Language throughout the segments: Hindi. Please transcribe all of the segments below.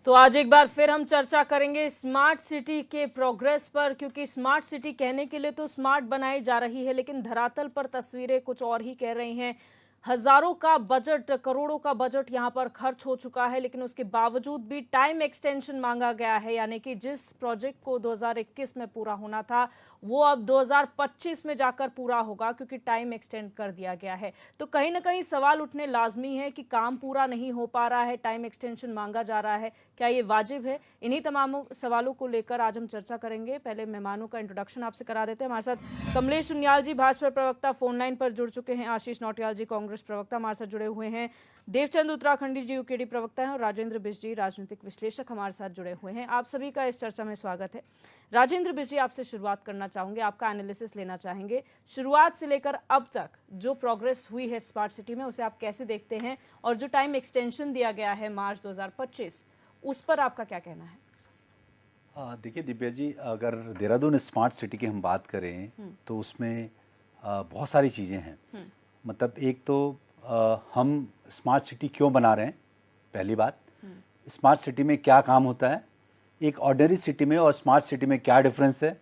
तो आज एक बार फिर हम चर्चा करेंगे स्मार्ट सिटी के प्रोग्रेस पर, क्योंकि स्मार्ट सिटी कहने के लिए तो स्मार्ट बनाई जा रही है, लेकिन धरातल पर तस्वीरें कुछ और ही कह रही हैं। हजारों का बजट, करोड़ों का बजट यहां पर खर्च हो चुका है, लेकिन उसके बावजूद भी टाइम एक्सटेंशन मांगा गया है। यानी कि जिस प्रोजेक्ट को 2021 में पूरा होना था वो अब 2025 में जाकर पूरा होगा, क्योंकि टाइम एक्सटेंड कर दिया गया है। तो कहीं ना कहीं सवाल उठने लाजमी है कि काम पूरा नहीं हो पा रहा है, टाइम एक्सटेंशन मांगा जा रहा है, क्या ये वाजिब है? इन्हीं तमाम सवालों को लेकर आज हम चर्चा करेंगे। पहले मेहमानों का इंट्रोडक्शन आपसे करा देते हैं। हमारे साथ कमलेश सुन्याल जी भाजपा प्रवक्ता फोन लाइन पर जुड़ चुके हैं, आशीष नौटियाल जी कांग्रेस प्रवक्ता हमारे साथ जुड़े हुए हैं, देवचंद उत्तराखंडी जी यूकेडी प्रवक्ता हैं, और राजेंद्र बिष्ट जी राजनीतिक विश्लेषक हमारे साथ जुड़े हुए हैं। आप सभी का इस चर्चा में स्वागत है। राजेंद्र बिष्ट जी, आपसे शुरुआत करना चाहूंगे, आपका एनालिसिस लेना चाहेंगे। शुरुआत से लेकर अब तक जो प्रोग्रेस हुई है स्मार्ट सिटी में, उसे आप कैसे देखते हैं? और जो टाइम एक्सटेंशन दिया गया है मार्च 2025, उस पर आपका क्या कहना है? देखिए दिव्या जी, अगर देहरादून स्मार्ट सिटी की हम बात करें तो उसमें बहुत सारी चीज़ें हैं। मतलब एक तो हम स्मार्ट सिटी क्यों बना रहे हैं, पहली बात। स्मार्ट सिटी में क्या काम होता है, एक ऑर्डिनरी सिटी में और स्मार्ट सिटी में क्या डिफरेंस है,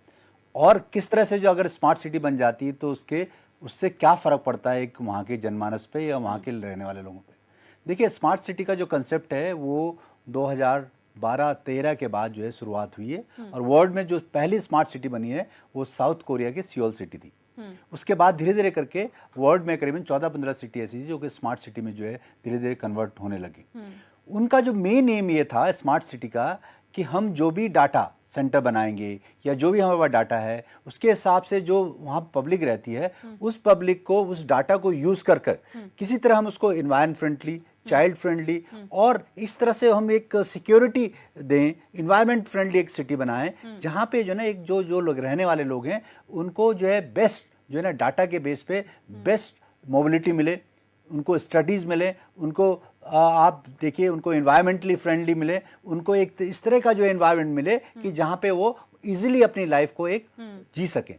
और किस तरह से जो अगर स्मार्ट सिटी बन जाती है तो उससे क्या फ़र्क पड़ता है एक वहाँ के जनमानस पे या वहाँ के रहने वाले लोगों पे। देखिए, स्मार्ट सिटी का जो कंसेप्ट है वो 2012-13 के बाद जो है शुरुआत हुई है, और वर्ल्ड में जो पहली स्मार्ट सिटी बनी है वो साउथ कोरिया की सियोल सिटी थी। उसके बाद धीरे धीरे करके वर्ल्ड में करीबन 14-15 सिटी ऐसी थी जो कि स्मार्ट सिटी में जो है धीरे धीरे कन्वर्ट होने लगी। उनका जो मेन एम ये था स्मार्ट सिटी का कि हम जो भी डाटा सेंटर बनाएंगे या जो भी हमारे पास डाटा है उसके हिसाब से जो वहाँ पब्लिक रहती है उस पब्लिक को उस डाटा को यूज़ कर किसी तरह हम उसको इन्वायरमेंट फ्रेंडली, चाइल्ड फ्रेंडली और इस तरह से हम एक सिक्योरिटी दें, इन्वायरमेंट फ्रेंडली एक सिटी बनाएं जहाँ पे जो ना एक जो लोग रहने वाले लोग हैं उनको जो है बेस्ट जो है ना डाटा के बेस पे बेस्ट मोबिलिटी मिले, उनको स्टडीज़ मिले, उनको आप देखिए उनको इन्वायरमेंटली फ्रेंडली मिले, उनको एक इस तरह का जो एनवायरनमेंट मिले कि जहाँ पे वो इजीली अपनी लाइफ को एक जी सकें।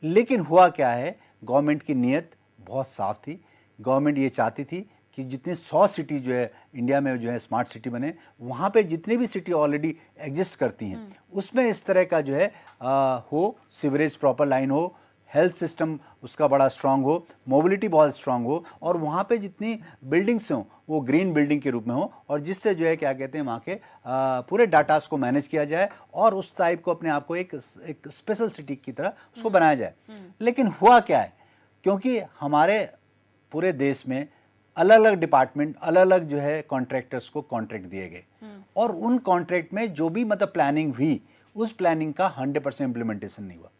लेकिन हुआ क्या है, गवर्नमेंट की नीयत बहुत साफ थी। गवर्नमेंट ये चाहती थी कि जितने 100 सिटी जो है इंडिया में जो है स्मार्ट सिटी बने, वहाँ पे जितनी भी सिटी ऑलरेडी एग्जिस्ट करती हैं उसमें इस तरह का जो है हो, सीवरेज प्रॉपर लाइन हो, हेल्थ सिस्टम उसका बड़ा स्ट्रांग हो, मोबिलिटी बहुत स्ट्रांग हो, और वहाँ पे जितनी बिल्डिंग्स हों वो ग्रीन बिल्डिंग के रूप में हो, और जिससे जो है क्या कहते हैं वहाँ के पूरे डाटास को मैनेज किया जाए और उस टाइप को अपने आप को एक स्पेशल सिटी की तरह उसको बनाया जाए। लेकिन हुआ क्या है, क्योंकि हमारे पूरे देश में अलग अलग डिपार्टमेंट, अलग अलग जो है कॉन्ट्रैक्टर्स को कॉन्ट्रैक्ट दिए गए, और उन कॉन्ट्रैक्ट में जो भी मतलब प्लानिंग हुई उस प्लानिंग का 100% इम्प्लीमेंटेशन नहीं हुआ।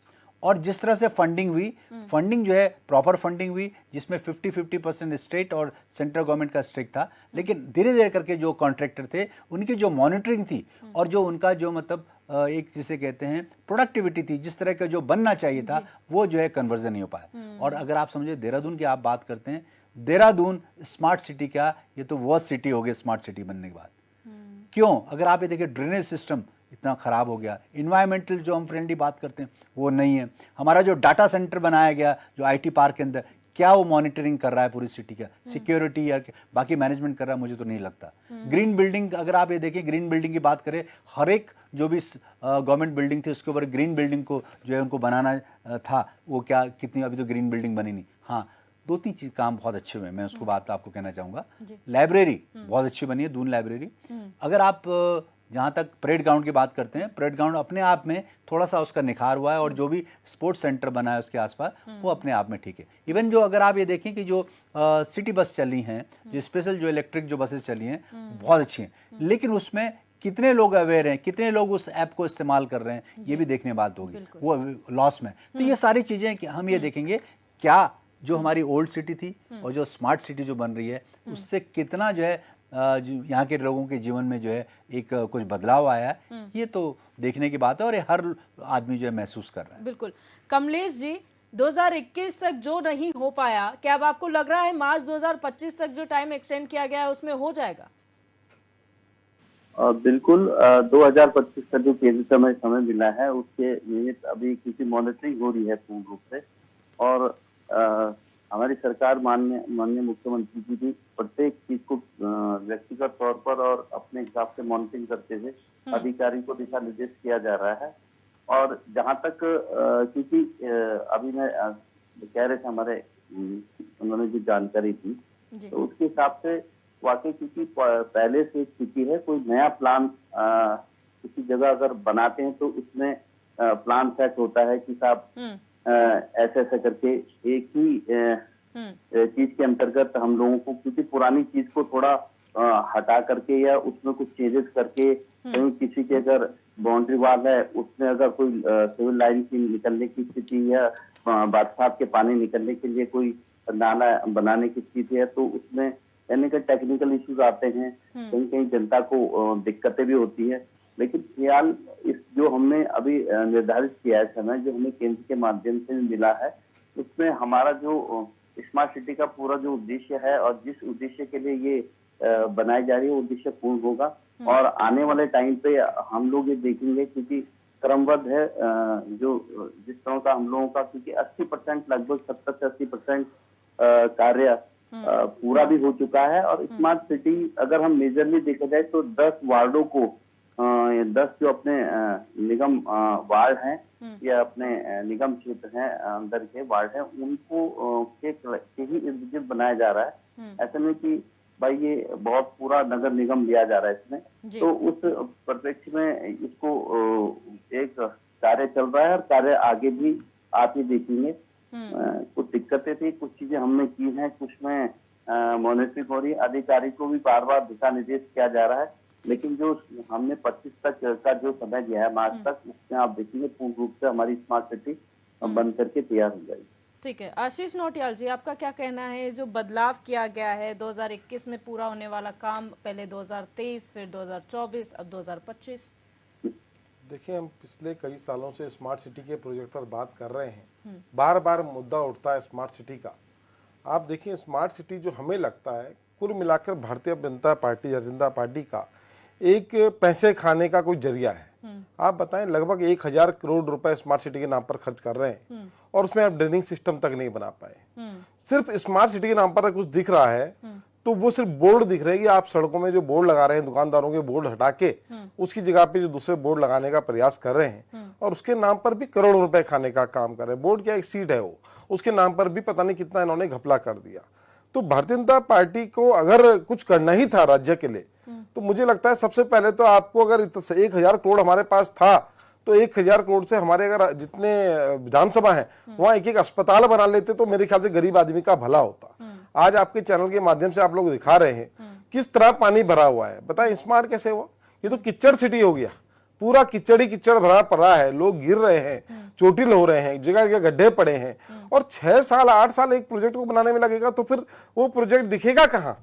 और जिस तरह से फंडिंग हुई, फंडिंग जो है प्रॉपर फंडिंग हुई जिसमें 50-50% स्टेट और सेंट्रल गवर्नमेंट का स्टेक था, लेकिन धीरे धीरे करके जो कॉन्ट्रैक्टर थे उनकी जो मॉनिटरिंग थी और जो उनका जो मतलब एक जिसे कहते हैं प्रोडक्टिविटी थी, जिस तरह का जो बनना चाहिए था वो जो है कन्वर्जन नहीं हो पाया। और अगर आप समझे देहरादून की आप बात करते हैं, देहरादून स्मार्ट सिटी क्या, ये तो वर्स्ट सिटी हो गई स्मार्ट सिटी बनने के बाद। क्यों? अगर आप ये देखिए ड्रेनेज सिस्टम इतना ख़राब हो गया, इन्वायरमेंटल जो हम फ्रेंडली बात करते हैं वो नहीं है, हमारा जो डाटा सेंटर बनाया गया जो आईटी पार्क के अंदर, क्या वो मॉनिटरिंग कर रहा है पूरी सिटी का, सिक्योरिटी या बाकी मैनेजमेंट कर रहा है, मुझे तो नहीं लगता। ग्रीन बिल्डिंग, अगर आप ये देखें ग्रीन बिल्डिंग की बात करें, हर एक जो भी गवर्नमेंट बिल्डिंग थी उसके ऊपर ग्रीन बिल्डिंग को जो है उनको बनाना था, वो क्या कितनी अभी तो ग्रीन बिल्डिंग बनी नहीं। हाँ, 2-3 चीज काम बहुत अच्छे हुए, मैं उसको बात आपको कहना चाहूँगा। लाइब्रेरी बहुत अच्छी बनी है, दून लाइब्रेरी। अगर आप जहाँ तक परेड ग्राउंड की बात करते हैं, परेड ग्राउंड अपने आप में थोड़ा सा उसका निखार हुआ है, और जो भी स्पोर्ट्स सेंटर बना है उसके आसपास वो अपने आप में ठीक है। इवन जो अगर आप ये देखें कि जो सिटी बस चली हैं, जो स्पेशल जो इलेक्ट्रिक जो बसेस चली हैं बहुत अच्छी हैं, लेकिन उसमें कितने लोग अवेयर हैं, कितने लोग उस ऐप को इस्तेमाल कर रहे हैं, ये भी देखने बात होगी, वो लॉस में। तो ये सारी चीज़ें हम ये देखेंगे क्या जो हमारी ओल्ड सिटी थी और जो स्मार्ट सिटी जो बन रही है उससे कितना जो है यहाँ के लोगों के जीवन में जो है एक कुछ बदलाव आया है, ये तो देखने की बात है, और ये हर आदमी जो है महसूस कर रहा है। बिल्कुल। कमलेश जी, 2021 तक जो नहीं हो पाया, क्या अब आपको लग रहा है मार्च 2025 तक जो टाइम एक्सटेंड किया गया है उसमें हो जाएगा? बिल्कुल, 2025 का जो केंद्र समय मिला है उसके निमित्त अभी किसी मॉनिटरिंग हो रही है पूर्ण रूप से, और हमारी सरकार माननीय मुख्यमंत्री जी भी प्रत्येक चीज को व्यक्तिगत तौर पर और अपने हिसाब से मॉनिटरिंग करते हुए अधिकारी को दिशा निर्देश किया जा रहा है। और जहां तक क्योंकि अभी मैं कह रहे थे हमारे उन्होंने जो जानकारी दी तो उसके हिसाब से वाकई क्योंकि पहले से स्थिति है, कोई नया प्लान किसी जगह अगर बनाते हैं तो उसमें प्लान सेट होता है कि साहब ऐसे ऐसे करके एक ही चीज के अंतर्गत हम लोगों को, क्योंकि पुरानी चीज को थोड़ा हटा करके या उसमें कुछ चेंजेस करके, कहीं किसी के अगर बाउंड्री वाल है उसमें अगर कोई सिविल लाइन की निकलने की स्थिति या बरसात के पानी निकलने के लिए कोई नाला बनाने की स्थिति है तो उसमें यानी कि टेक्निकल इश्यूज आते हैं, कहीं कहीं जनता को दिक्कतें भी होती है। लेकिन फिलहाल इस जो हमने अभी निर्धारित किया है समय, जो हमें केंद्र के माध्यम से मिला है, उसमें हमारा जो स्मार्ट सिटी का पूरा जो उद्देश्य है और जिस उद्देश्य के लिए ये बनाई जा रही है उद्देश्य पूर्ण होगा। और आने वाले टाइम पे हम लोग ये देखेंगे क्योंकि क्रमबद्ध है जो जिस तरह का हम लोगों का, क्योंकि 80% लगभग 70 से 80% कार्य पूरा भी हो चुका है। और स्मार्ट सिटी अगर हम मेजरली देखा जाए तो 10 वार्डों को 10 जो अपने निगम वार्ड हैं या अपने निगम क्षेत्र हैं अंदर के वार्ड हैं उनको के ही इर्द गिर्द बनाया जा रहा है। ऐसे में कि भाई ये बहुत पूरा नगर निगम लिया जा रहा है इसमें, तो उस परिप्रेक्ष्य में इसको एक कार्य चल रहा है और कार्य आगे भी आप ही देखेंगे। कुछ दिक्कतें थी, कुछ चीजें हमने की हैं, कुछ में मॉनिटरिंग हो रही है, अधिकारी को भी बार बार दिशा निर्देश किया जा रहा है। लेकिन जो हमने 25 तक का जो समय दिया है मार्च तक, उसमें आप देखेंगे पूर्ण रूप से हमारी स्मार्ट सिटी बन करके तैयार हो जाएगी। ठीक है, आशीष नौटियाल जी, आपका क्या कहना है? जो बदलाव किया गया है 2021 में पूरा होने वाला काम, पहले 2023, फिर 2024, अब 2025। देखिए, हम पिछले कई सालों से स्मार्ट सिटी के प्रोजेक्ट पर बात कर रहे हैं, बार बार मुद्दा उठता है स्मार्ट सिटी का। आप देखिए, स्मार्ट सिटी जो हमें लगता है कुल मिलाकर भारतीय जनता पार्टी का एक पैसे खाने का कोई जरिया है। आप बताएं, लगभग 1000 करोड़ रुपए स्मार्ट सिटी के नाम पर खर्च कर रहे हैं और उसमें आप ड्रेनिंग सिस्टम तक नहीं बना पाए। सिर्फ स्मार्ट सिटी के नाम पर कुछ दिख रहा है तो वो सिर्फ बोर्ड दिख रहे हैं कि आप सड़कों में जो बोर्ड लगा रहे हैं, दुकानदारों के बोर्ड हटा के उसकी जगह पे जो दूसरे बोर्ड लगाने का प्रयास कर रहे हैं और उसके नाम पर भी करोड़ों रुपए खाने का काम कर रहे हैं। बोर्ड क्या, एक सीट है वो, उसके नाम पर भी पता नहीं कितना इन्होंने घपला कर दिया। तो भारतीय जनता पार्टी को अगर कुछ करना ही था राज्य के लिए तो मुझे लगता है सबसे पहले तो आपको, अगर 1000 करोड़ हमारे पास था तो 1000 करोड़ से हमारे अगर जितने विधानसभा हैं वहां एक अस्पताल बना लेते तो मेरे ख्याल से गरीब आदमी का भला होता। आज आपके चैनल के माध्यम से आप लोग दिखा रहे हैं किस तरह पानी भरा हुआ है। बताएं स्मार्ट कैसे हुआ? ये तो कीचड़ सिटी हो गया, पूरा कीचड़ ही कीचड़ भरा पड़ा है, लोग गिर रहे हैं, चोटिल हो रहे हैं, जगह जगह गड्ढे पड़े हैं। और 6 साल 8 साल एक प्रोजेक्ट को बनाने में लगेगा तो फिर वो प्रोजेक्ट दिखेगा कहाँ?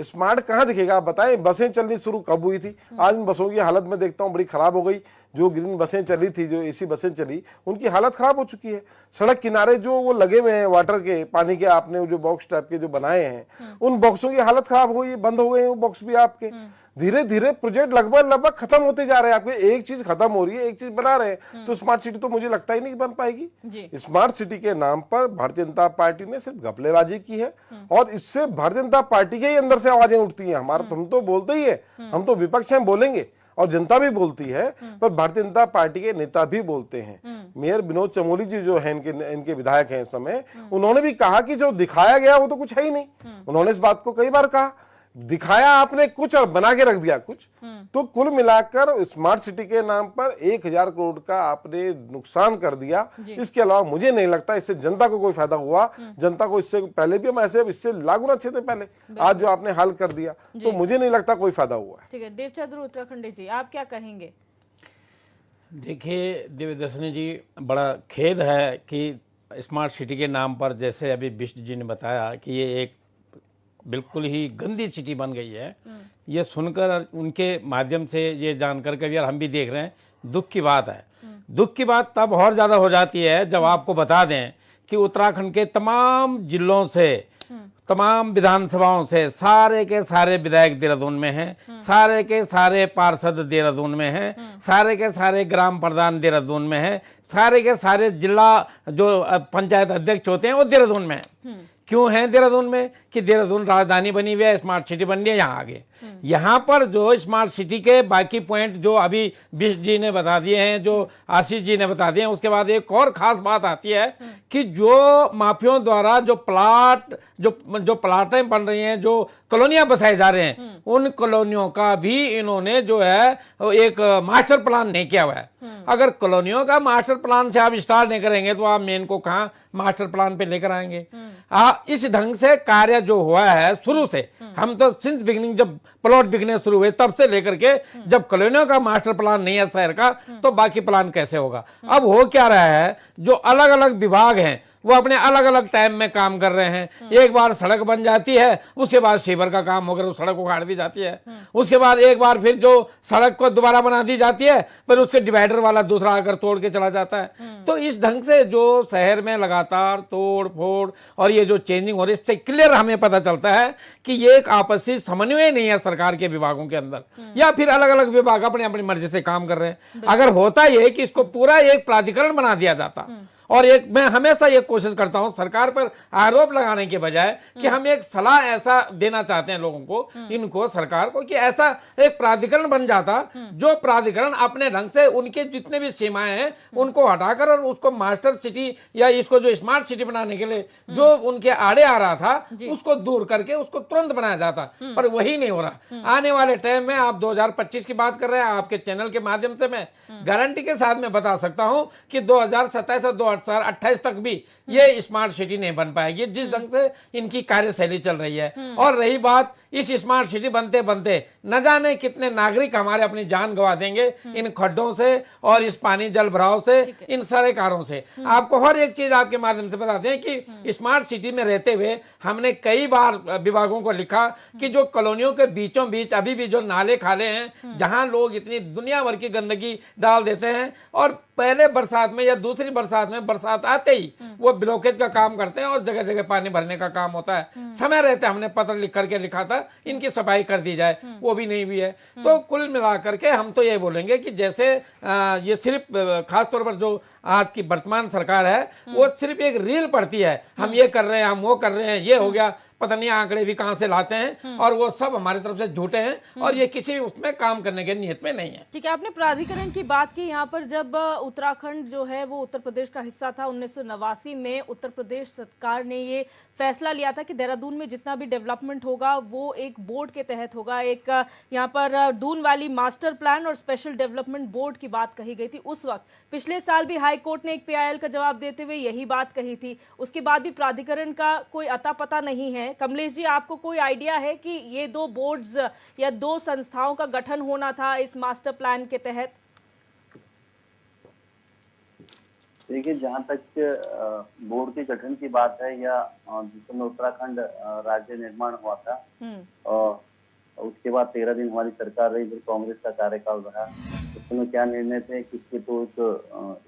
स्मार्ट कहाँ दिखेगा? आप बताएं, बसें चलनी शुरू कब हुई थी? आज इन बसों की हालत में देखता हूँ बड़ी खराब हो गई। जो ग्रीन बसें चली थी, जो एसी बसें चली, उनकी हालत खराब हो चुकी है। सड़क किनारे जो वो लगे हुए हैं वाटर के, पानी के, आपने जो बॉक्स टाइप के जो बनाए हैं उन बॉक्सों की हालत खराब हो गई, बंद हो गए हैं वो बॉक्स भी आपके। धीरे धीरे प्रोजेक्ट लगभग खत्म होते जा रहे हैं। आपके एक चीज खत्म हो रही है, एक चीज बना रहे हैं, तो स्मार्ट सिटी तो मुझे लगता ही नहीं बन पाएगी। स्मार्ट सिटी के नाम पर भारतीय जनता पार्टी ने सिर्फ घपलेबाजी की है और इससे भारतीय जनता पार्टी के ही अंदर से आवाजें उठती हैं। हमारा हम तो बोलते ही है, हम तो विपक्ष हैं, बोलेंगे और जनता भी बोलती है, पर भारतीय जनता पार्टी के नेता भी बोलते हैं। मेयर विनोद चमोली जी जो है इनके विधायक हैं इस समय, उन्होंने भी कहा कि जो दिखाया गया वो तो कुछ है ही नहीं। उन्होंने इस बात को कई बार कहा, दिखाया आपने कुछ और बना के रख दिया कुछ। तो कुल मिलाकर स्मार्ट सिटी के नाम पर 1000 करोड़ का आपने नुकसान कर दिया। इसके अलावा मुझे नहीं लगता इससे जनता को कोई फायदा हुआ। जनता को इससे पहले भी हम ऐसे इससे लागू ना थे पहले, आज जो आपने हाल कर दिया तो मुझे नहीं लगता कोई फायदा हुआ है। ठीक है, देवचंद्र उत्तराखंडी जी, आप क्या कहेंगे? देखिए दिव्यदर्शनी जी, बड़ा खेद है कि स्मार्ट सिटी के नाम पर, जैसे अभी बिष्ट जी ने बताया कि ये एक बिल्कुल ही गंदी सिटी बन गई है। ये सुनकर, उनके माध्यम से ये जानकर के यार हम भी देख रहे हैं, दुख की बात है। दुख की बात तब और ज़्यादा हो जाती है जब आपको बता दें कि उत्तराखंड के तमाम जिलों से, तमाम विधानसभाओं से सारे के सारे विधायक देहरादून में हैं, सारे के सारे पार्षद देहरादून में हैं, सारे के सारे ग्राम प्रधान देहरादून में हैं, सारे के सारे जिला जो पंचायत अध्यक्ष होते हैं वो देहरादून में हैं। क्यों है देहरादून में कि देहरादून राजधानी बनी हुई है, स्मार्ट सिटी बन रही है, यहाँ आगे यहाँ पर जो स्मार्ट सिटी के बाकी पॉइंट जो अभी बिश जी ने बता दिए हैं, जो आशीष जी ने बता दिए हैं, उसके बाद एक और खास बात आती है कि जो माफियों द्वारा जो प्लाट जो प्लाटें बन रही हैं, जो कॉलोनियां बसाए जा रहे हैं, उन कॉलोनियों का भी इन्होंने जो है एक मास्टर प्लान नहीं किया हुआ है। अगर कॉलोनियों का मास्टर प्लान से आप स्टार्ट नहीं करेंगे तो आप मेन को कहाँ मास्टर प्लान पे लेकर आएंगे। इस ढंग से कार्य जो हुआ है शुरू से, हम तो सिंस बिगिनिंग जब प्लॉट बिकने शुरू हुए तब से लेकर के, जब कॉलोनियों का मास्टर प्लान नहीं है शहर का, तो बाकी प्लान कैसे होगा। अब हो क्या रहा है, जो अलग अलग विभाग हैं वो अपने अलग अलग टाइम में काम कर रहे हैं। एक बार सड़क बन जाती है, उसके बाद सीवर का काम होकर उस सड़क को काट दी जाती है, उसके बाद एक बार फिर जो सड़क को दोबारा बना दी जाती है, फिर उसके डिवाइडर वाला दूसरा आकर तोड़ के चला जाता है। तो इस ढंग से जो शहर में लगातार तोड़ फोड़ और ये जो चेंजिंग हो रही है, इससे क्लियर हमें पता चलता है कि ये एक आपसी समन्वय नहीं है सरकार के विभागों के अंदर, या फिर अलग अलग विभाग अपनी अपनी मर्जी से काम कर रहे हैं। अगर होता ये कि इसको पूरा एक प्राधिकरण बना दिया जाता, और एक मैं हमेशा ये कोशिश करता हूं सरकार पर आरोप लगाने के बजाय कि हम एक सलाह ऐसा देना चाहते हैं लोगों को, इनको सरकार को, कि ऐसा एक प्राधिकरण बन जाता जो प्राधिकरण अपने ढंग से उनके जितने भी सीमाएं हैं उनको हटाकर और उसको मास्टर सिटी या इसको जो स्मार्ट सिटी बनाने के लिए जो उनके आड़े आ रहा था उसको दूर करके उसको तुरंत बनाया जाता, पर वही नहीं हो रहा। आने वाले टाइम में आप 2025 की बात कर रहे हैं, आपके चैनल के माध्यम से मैं गारंटी के साथ में बता सकता हूं कि 2027 और 2028 तक भी ये स्मार्ट सिटी नहीं बन पाएगी, जिस ढंग से इनकी कार्यशैली चल रही है। और रही बात इस स्मार्ट सिटी बनते बनते न जाने कितने नागरिक हमारे अपनी जान गंवा देंगे इन खड्डों से और इस पानी जल भराव से, इन सारे कारणों से। आपको हर एक चीज आपके माध्यम से बताते हैं कि स्मार्ट सिटी में रहते हुए हमने कई बार विभागों को लिखा कि जो कॉलोनियों के बीचों बीच अभी भी जो नाले खाले हैं, जहां लोग इतनी दुनिया भर की गंदगी डाल देते हैं और पहले बरसात में या दूसरी बरसात में, बरसात आते ही वो ब्लॉकेज का काम करते हैं और जगह जगह पानी भरने का काम होता है। समय रहते हमने पत्र लिख करके लिखा था इनकी सफाई कर दी जाए, वो भी नहीं हुई है। तो कुल मिलाकर के हम तो ये बोलेंगे कि जैसे ये सिर्फ खासतौर पर जो आज की वर्तमान सरकार है वो सिर्फ एक रील पड़ती है, हम ये कर रहे हैं, हम वो कर रहे हैं, ये हो गया, पता नहीं आंकड़े भी कहां से लाते हैं, और वो सब हमारी तरफ से झूठे हैं और ये किसी भी उसमें काम करने के नियत में नहीं है। ठीक है, आपने प्राधिकरण की बात की। यहाँ पर जब उत्तराखंड जो है वो उत्तर प्रदेश का हिस्सा था, 1989 में उत्तर प्रदेश सरकार ने ये फैसला लिया था कि देहरादून में जितना भी डेवलपमेंट होगा वो एक बोर्ड के तहत होगा। एक यहाँ पर दून वाली मास्टर प्लान और स्पेशल डेवलपमेंट बोर्ड की बात कही गई थी उस वक्त। पिछले साल भी हाई कोर्ट ने एक PIL का जवाब देते हुए यही बात कही थी। उसके बाद भी प्राधिकरण का कोई अता पता नहीं है। कमलेश जी, आपको कोई आइडिया है कि ये दो बोर्ड्स या दो संस्थाओं का गठन होना था इस मास्टर प्लान के तहत? देखिए, जहाँ तक बोर्ड के गठन की बात है या जिस समय उत्तराखंड राज्य निर्माण हुआ था और उसके बाद 13 दिन हमारी सरकार रही, फिर कांग्रेस का कार्यकाल रहा, उस समय क्या निर्णय थे किसकी तो एक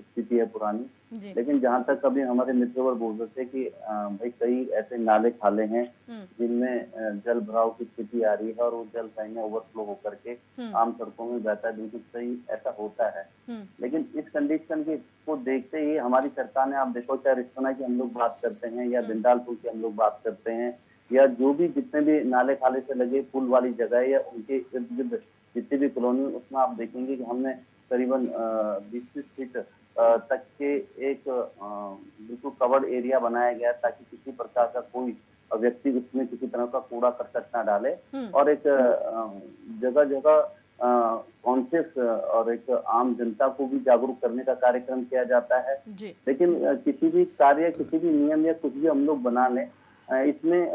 स्थिति है पुरानी। लेकिन जहाँ तक अभी हमारे मित्रवर बोल रहे थे कि भाई कई ऐसे नाले खाले हैं जिनमें जल भराव की स्थिति आ रही है और वो जल कहीं में ओवरफ्लो होकर के आम सड़कों में बहता है, बिल्कुल सही ऐसा होता है। लेकिन इस कंडीशन को देखते ही हमारी सरकार ने, आप देखो चाहे रिश्वना की हम लोग बात करते हैं या बिंदालपुर की हम लोग बात करते हैं या जो भी जितने भी नाले खाले से लगे पुल वाली जगह या उनके इर्द गिर्द जितनी भी कॉलोनी, उसमें आप देखेंगे कि हमने करीबन 20 फीट तक के एक बिल्कुल कवर्ड एरिया बनाया गया ताकि किसी प्रकार का कोई व्यक्ति उसमें किसी तरह का कूड़ा करकट ना डाले, और एक जगह जगह कॉन्शियस और एक आम जनता को भी जागरूक करने का कार्यक्रम किया जाता है। लेकिन किसी भी कार्य, किसी भी नियम या कुछ भी हम लोग बना लें, इसमें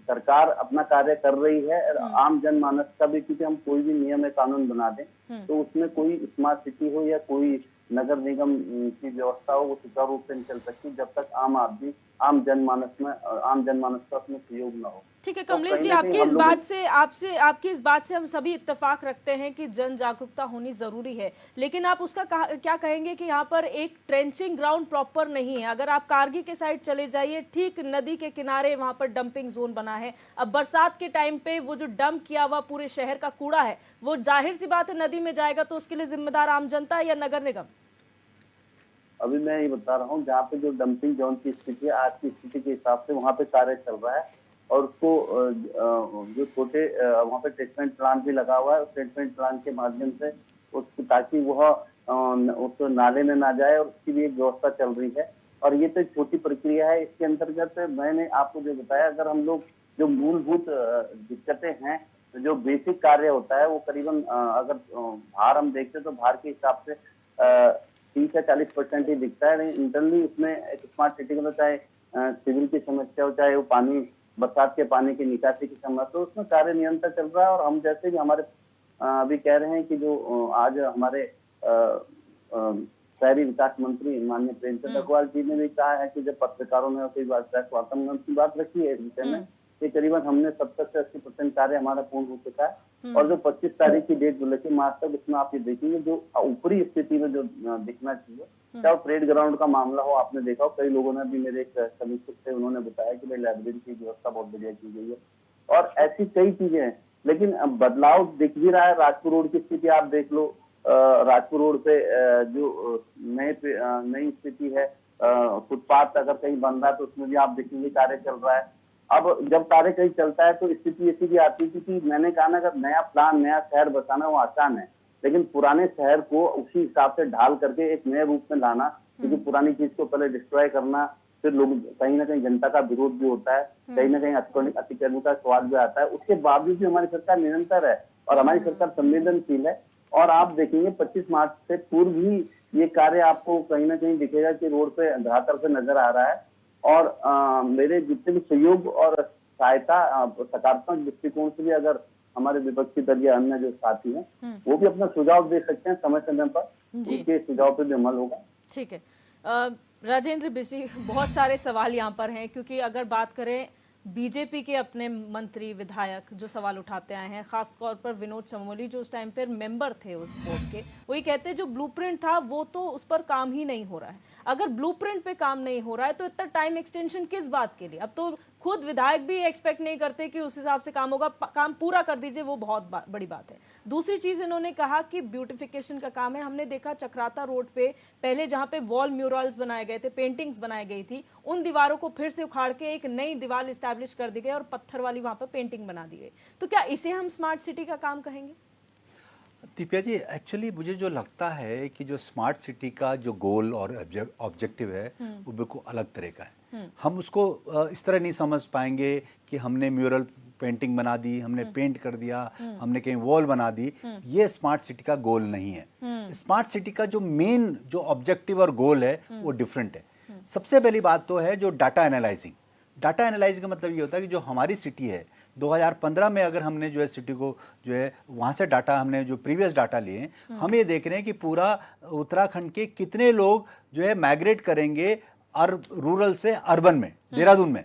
सरकार अपना कार्य कर रही है, आम जनमानस का भी, क्योंकि हम कोई भी नियम या कानून बना दें तो उसमें कोई स्मार्ट सिटी हो या कोई नगर निगम की व्यवस्था हो, वो सुचारू रूप से नहीं चल सकती जब तक आम जनमानस का उसमें सहयोग न हो। ठीक है कमलेश जी, आपकी इस बात से हम सभी इत्तेफाक रखते हैं कि जन जागरूकता होनी जरूरी है, लेकिन आप उसका क्या कहेंगे कि यहाँ पर एक ट्रेंचिंग ग्राउंड प्रॉपर नहीं है। अगर आप कारगी के साइड चले जाइए, ठीक नदी के किनारे वहां पर डंपिंग जोन बना है। अब बरसात के टाइम पे वो जो डंप किया हुआ पूरे शहर का कूड़ा है वो जाहिर सी बात है नदी में जाएगा, तो उसके लिए जिम्मेदार आम जनता या नगर निगम? अभी मैं ये बता रहा हूँ, जहाँ पे जो डंपिंग जोन की स्थिति है, आज की स्थिति के हिसाब से वहाँ पे कार्य चल रहा है। और उसको जो छोटे वहाँ पे ट्रीटमेंट प्लांट भी लगा हुआ है, उस ट्रीटमेंट प्लांट के माध्यम से उसकी, ताकि वह उस नाले में ना जाए, और उसकी भी एक व्यवस्था चल रही है। और ये तो एक छोटी प्रक्रिया है। इसके अंतर्गत मैंने आपको जो बताया, अगर हम लोग जो मूलभूत दिक्कतें हैं, तो जो बेसिक कार्य होता है वो करीबन अगर भार हम देखते तो भार के हिसाब से 30 या 40% ही दिखता है। लेकिन इंटरनली उसमें एक स्मार्ट सिटी में चाहे सिविल की समस्या हो, चाहे वो पानी, बरसात के पानी की निकासी की समस्या, तो उसमें कार्य निरंतर चल रहा है। और हम जैसे भी हमारे अभी कह रहे हैं कि जो आज हमारे शहरी विकास मंत्री माननीय प्रेमचंद अग्रवाल जी ने भी कहा है कि जब पत्रकारों ने कोई बात वार्तालाप की बात रखी है इस विषय में, कि करीबन हमने 70 से 80% कार्य हमारा पूर्ण हो चुका है। और जो 25 तारीख की डेट जो लेके मार्च तक, उसमें आप ये देखेंगे जो ऊपरी स्थिति में जो दिखना चाहिए, चाहे वो परेड ग्राउंड का मामला हो, आपने देखा हो, कई लोगों ने भी, मेरे एक समीक्षक थे, उन्होंने बताया कि भाई लाइब्रेरी की व्यवस्था बहुत बढ़िया की गई है। और ऐसी कई चीजें हैं, लेकिन बदलाव दिख भी रहा है। राजपुर रोड की स्थिति आप देख लो, राजपुर रोड पे जो नई स्थिति है, फुटपाथ अगर कहीं बन रहा है तो उसमें भी आप देखेंगे कार्य चल रहा है। अब जब कार्य कहीं चलता है तो स्थिति ऐसी भी आती है कि मैंने कहा ना, अगर नया प्लान, नया शहर बसाना वो आसान है, लेकिन पुराने शहर को उसी हिसाब से ढाल करके एक नए रूप में लाना, क्योंकि पुरानी चीज को पहले डिस्ट्रॉय करना, फिर लोग कहीं ना कहीं जनता का विरोध भी होता है, कहीं ना कहीं अतिक्रमण का सवाल भी आता है। उसके बावजूद भी हमारी सरकार निरंतर है और हमारी सरकार संवेदनशील है। और आप देखेंगे 25 मार्च से पूर्व ही ये कार्य आपको कहीं ना कहीं दिखेगा कि रोड पे धरातल से नजर आ रहा है। और मेरे जितने भी सहयोग और सहायता सकारात्मक दृष्टिकोण से भी अगर हमारे विपक्षी दल या अन्य जो साथी हैं वो भी अपना सुझाव दे सकते हैं समय समय पर, उनके सुझाव पर भी अमल होगा। ठीक है। राजेंद्र बिशी, बहुत सारे सवाल यहाँ पर हैं, क्योंकि अगर बात करें बीजेपी के अपने मंत्री विधायक जो सवाल उठाते आए हैं, खासतौर पर विनोद चमोली जो उस टाइम पर मेंबर थे उस बोर्ड के, वही कहते हैं जो ब्लूप्रिंट था वो तो उस पर काम ही नहीं हो रहा है। अगर ब्लूप्रिंट पे काम नहीं हो रहा है तो इतना टाइम एक्सटेंशन किस बात के लिए? अब तो खुद विधायक भी एक्सपेक्ट नहीं करते कि उस हिसाब से काम होगा, काम पूरा कर दीजिए, वो बहुत बड़ी बात है। दूसरी चीज इन्होंने कहा कि ब्यूटिफिकेशन का काम है। हमने देखा चक्राता रोड पे पहले जहाँ पे वॉल म्यूरल्स बनाए गए थे, पेंटिंग्स बनाई गई थी, उन दीवारों को फिर से उखाड़ के एक नई दीवार स्टैब्लिश कर दी गई और पत्थर वाली वहां पर पेंटिंग बना दी गई। तो क्या इसे हम स्मार्ट सिटी का काम कहेंगे? दिव्या जी, एक्चुअली मुझे जो लगता है कि जो स्मार्ट सिटी का जो गोल और ऑब्जेक्टिव है वो बिल्कुल अलग तरह का है। हम उसको इस तरह नहीं समझ पाएंगे कि हमने म्यूरल पेंटिंग बना दी, हमने पेंट कर दिया, हमने कहीं वॉल बना दी। ये स्मार्ट सिटी का गोल नहीं है। स्मार्ट सिटी का जो मेन जो ऑब्जेक्टिव और गोल है वो डिफरेंट है। सबसे पहली बात तो है जो डाटा एनालाइजिंग। डाटा एनालाइज का मतलब ये होता है कि जो हमारी सिटी है 2015 में अगर हमने जो है सिटी को जो है वहाँ से डाटा, हमने जो प्रीवियस डाटा लिए, हम ये देख रहे हैं कि पूरा उत्तराखंड के कितने लोग जो है माइग्रेट करेंगे रूरल से अर्बन में, देहरादून में,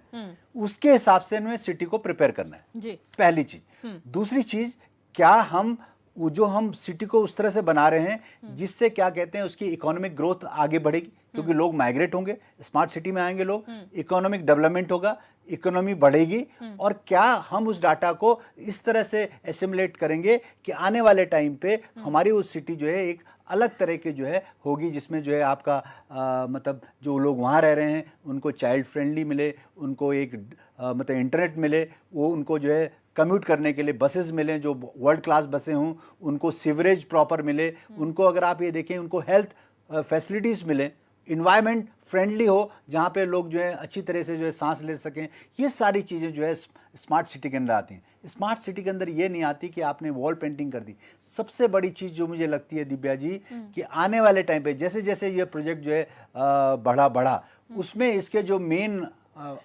उसके हिसाब से हमें सिटी को प्रिपेयर करना है जी। पहली चीज। दूसरी चीज, क्या हम जो हम सिटी को उस तरह से बना रहे हैं जिससे क्या कहते हैं उसकी इकोनॉमिक ग्रोथ आगे बढ़ेगी, क्योंकि लोग माइग्रेट होंगे, स्मार्ट सिटी में आएंगे लोग, इकोनॉमिक डेवलपमेंट होगा, इकोनॉमी बढ़ेगी। और क्या हम उस डाटा को इस तरह से एसिमुलेट करेंगे कि आने वाले टाइम पे हमारी उस सिटी जो है एक अलग तरह की जो है होगी, जिसमें जो है आपका मतलब जो लोग वहाँ रह रहे हैं उनको चाइल्ड फ्रेंडली मिले, उनको एक मतलब इंटरनेट मिले, वो उनको जो है कम्यूट करने के लिए बसेस मिलें जो वर्ल्ड क्लास बसें हों, उनको सीवरेज प्रॉपर मिले, उनको अगर आप ये देखें उनको हेल्थ फैसिलिटीज़ मिले, इन्वायरमेंट फ्रेंडली हो जहाँ पे लोग जो है अच्छी तरह से जो है सांस ले सकें। ये सारी चीज़ें जो है स्मार्ट सिटी के अंदर आती हैं। स्मार्ट सिटी के अंदर ये नहीं आती कि आपने वॉल पेंटिंग कर दी। सबसे बड़ी चीज़ जो मुझे लगती है दिव्या जी कि आने वाले टाइम पे जैसे जैसे ये प्रोजेक्ट जो है बढ़ा उसमें इसके जो मेन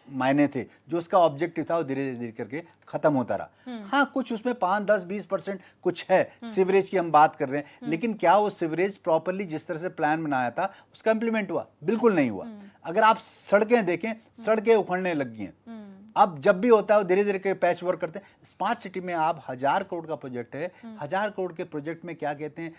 मायने थे, जो उसका ऑब्जेक्टिव था, वो धीरे धीरे करके खत्म होता रहा। हाँ, कुछ उसमें 5, 10, 20% कुछ है, सीवरेज की हम बात कर रहे हैं, लेकिन क्या वो सीवरेज प्रॉपरली जिस तरह से प्लान बनाया था उसका इंप्लीमेंट हुआ? बिल्कुल नहीं हुआ। अगर आप सड़कें देखें, सड़कें उखड़ने लगी हैं। अब जब भी होता है वो धीरे धीरे के पैच वर्क करते हैं। स्मार्ट सिटी में आप 1000 करोड़ का प्रोजेक्ट है, 1000 करोड़ के प्रोजेक्ट में क्या कहते हैं,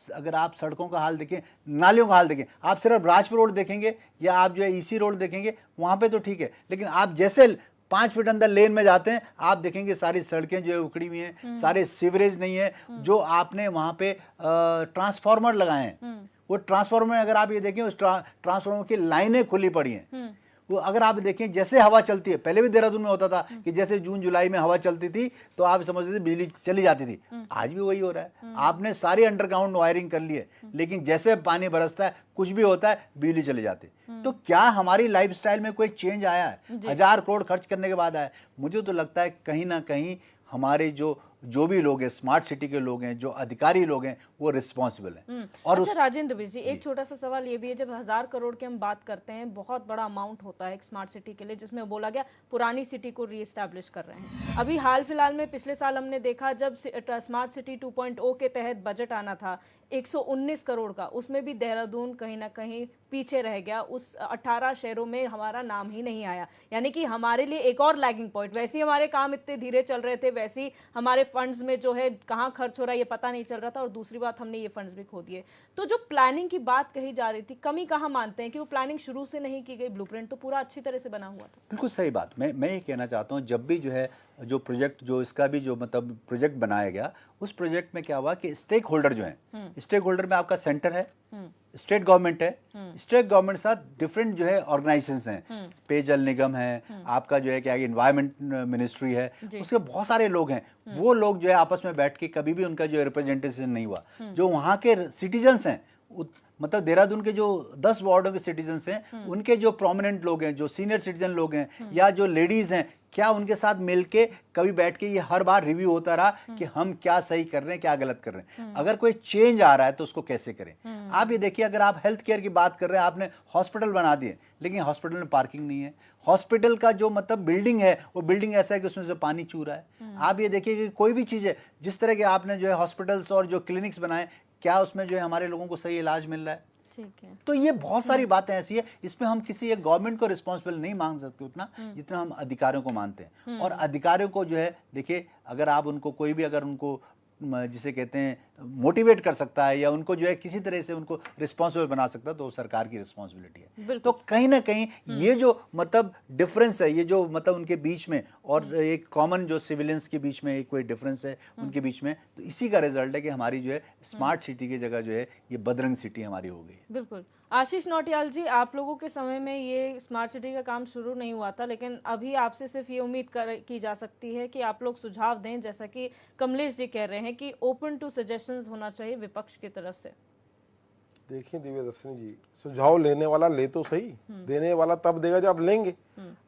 अगर आप सड़कों का हाल देखें, नालियों का हाल देखें, आप सिर्फ राजपुर रोड देखेंगे या आप जो है ईसी रोड देखेंगे, वहां पे तो ठीक है, लेकिन आप जैसे 5 फीट अंदर लेन में जाते हैं आप देखेंगे सारी सड़कें जो है उखड़ी हुई हैं, सारे सीवरेज नहीं है। जो आपने वहां पे ट्रांसफार्मर लगाए हैं वो ट्रांसफार्मर में अगर आप ये देखें उस ट्रांसफार्मर की लाइनें खुली पड़ी हैं। वो अगर आप देखें जैसे हवा चलती है, पहले भी देहरादून में होता था कि जैसे जून जुलाई में हवा चलती थी तो आप समझते थे बिजली चली जाती थी। आज भी वही हो रहा है। आपने सारी अंडरग्राउंड वायरिंग कर ली है, लेकिन जैसे पानी बरसता है कुछ भी होता है बिजली चली जाती है। तो क्या हमारी लाइफस्टाइल में कोई चेंज आया है? 1000 करोड़ खर्च करने के बाद आया? मुझे तो लगता है कहीं ना कहीं हमारे जो भी लोग हैं, स्मार्ट सिटी के लोग हैं, जो अधिकारी लोग हैं, वो रिस्पॉन्सिबल हैं। और अच्छा राजेंद्र जी, एक छोटा सा सवाल ये भी है, जब 1000 करोड़ की हम बात करते हैं, बहुत बड़ा अमाउंट होता है एक स्मार्ट सिटी के लिए, जिसमें बोला गया पुरानी सिटी को रीएस्टैब्लिश कर रहे हैं। अभी हाल फिलहाल में पिछले साल हमने देखा जब स्मार्ट सिटी 2.0 के तहत बजट आना था 119 करोड़ का, उसमें भी देहरादून कहीं ना कहीं पीछे रह गया। उस 18 शहरों में हमारा नाम ही नहीं आया, यानी कि हमारे लिए एक और लैगिंग पॉइंट। वैसे ही हमारे काम इतने धीरे चल रहे थे, वैसे ही हमारे फंड्स में जो है कहाँ खर्च हो रहा है ये पता नहीं चल रहा था, और दूसरी बात हमने ये फंड्स भी खो दिए। तो जो प्लानिंग की बात कही जा रही थी, कमी कहाँ मानते हैं कि वो प्लानिंग शुरू से नहीं की गई? ब्लूप्रिंट तो पूरा अच्छी तरह से बना हुआ था। बिल्कुल सही बात। मैं ये कहना चाहता हूँ, जब भी जो है जो प्रोजेक्ट, जो इसका भी जो मतलब प्रोजेक्ट बनाया गया, उस प्रोजेक्ट में क्या हुआ कि स्टेक होल्डर जो है, स्टेक होल्डर में आपका सेंटर है, स्टेट गवर्नमेंट है, स्टेट गवर्नमेंट साथ डिफरेंट जो है ऑर्गेनाइजेशंस हैं, पेयजल निगम है, आपका जो है क्या एनवायरमेंट मिनिस्ट्री है, उसके बहुत सारे लोग हैं। वो लोग जो है आपस में बैठ के कभी भी उनका जो रिप्रेजेंटेशन नहीं हुआ। जो वहाँ के सिटीजन्स हैं, मतलब देहरादून के जो 10 वार्डों के सिटीजन्स हैं, उनके जो प्रोमिनेंट लोग हैं, जो सीनियर सिटीजन लोग हैं, या जो लेडीज हैं, क्या उनके साथ मिलके कभी बैठ के ये हर बार रिव्यू होता रहा कि हम क्या सही कर रहे हैं, क्या गलत कर रहे हैं, अगर कोई चेंज आ रहा है तो उसको कैसे करें। आप ये देखिए, अगर आप हेल्थ केयर की बात कर रहे हैं, आपने हॉस्पिटल बना दिए, लेकिन हॉस्पिटल में पार्किंग नहीं है। हॉस्पिटल का जो मतलब बिल्डिंग है, वो बिल्डिंग ऐसा है कि उसमें से पानी चू रहा है। आप ये देखिए कि कोई भी चीज़ है, जिस तरह के आपने जो है हॉस्पिटल्स और जो क्लिनिक्स बनाए, क्या उसमें जो है हमारे लोगों को सही इलाज मिल रहा है? ठीक है। तो ये बहुत सारी बातें ऐसी है, इसमें हम किसी एक गवर्नमेंट को रिस्पॉन्सिबल नहीं मान सकते उतना जितना हम अधिकारियों को मानते हैं। और अधिकारियों को जो है, देखिए, अगर आप उनको कोई भी अगर उनको जिसे कहते हैं मोटिवेट कर सकता है या उनको जो है किसी तरह से उनको रिस्पॉन्सिबल बना सकता है, तो सरकार की रिस्पॉन्सिबिलिटी है। तो कहीं ना कहीं ये जो मतलब डिफरेंस है, ये जो मतलब उनके बीच में और एक कॉमन जो सिविलियंस के बीच में एक कोई डिफरेंस है उनके बीच में, तो इसी का रिजल्ट है कि हमारी जो है स्मार्ट सिटी की जगह जो है ये बदरंग सिटी हमारी हो गई। बिल्कुल। आशीष नौटियाल जी, आप लोगों के समय में ये स्मार्ट सिटी का काम शुरू नहीं हुआ था, लेकिन अभी आपसे सिर्फ ये उम्मीद की जा सकती है कि आप लोग सुझाव दें, जैसा कि कमलेश जी कह रहे हैं कि ओपन टू सजेशंस होना चाहिए विपक्ष की तरफ से। देखिए दिव्यदर्शनी जी, सुझाव लेने वाला ले तो सही, देने वाला तब देगा जब आप लेंगे।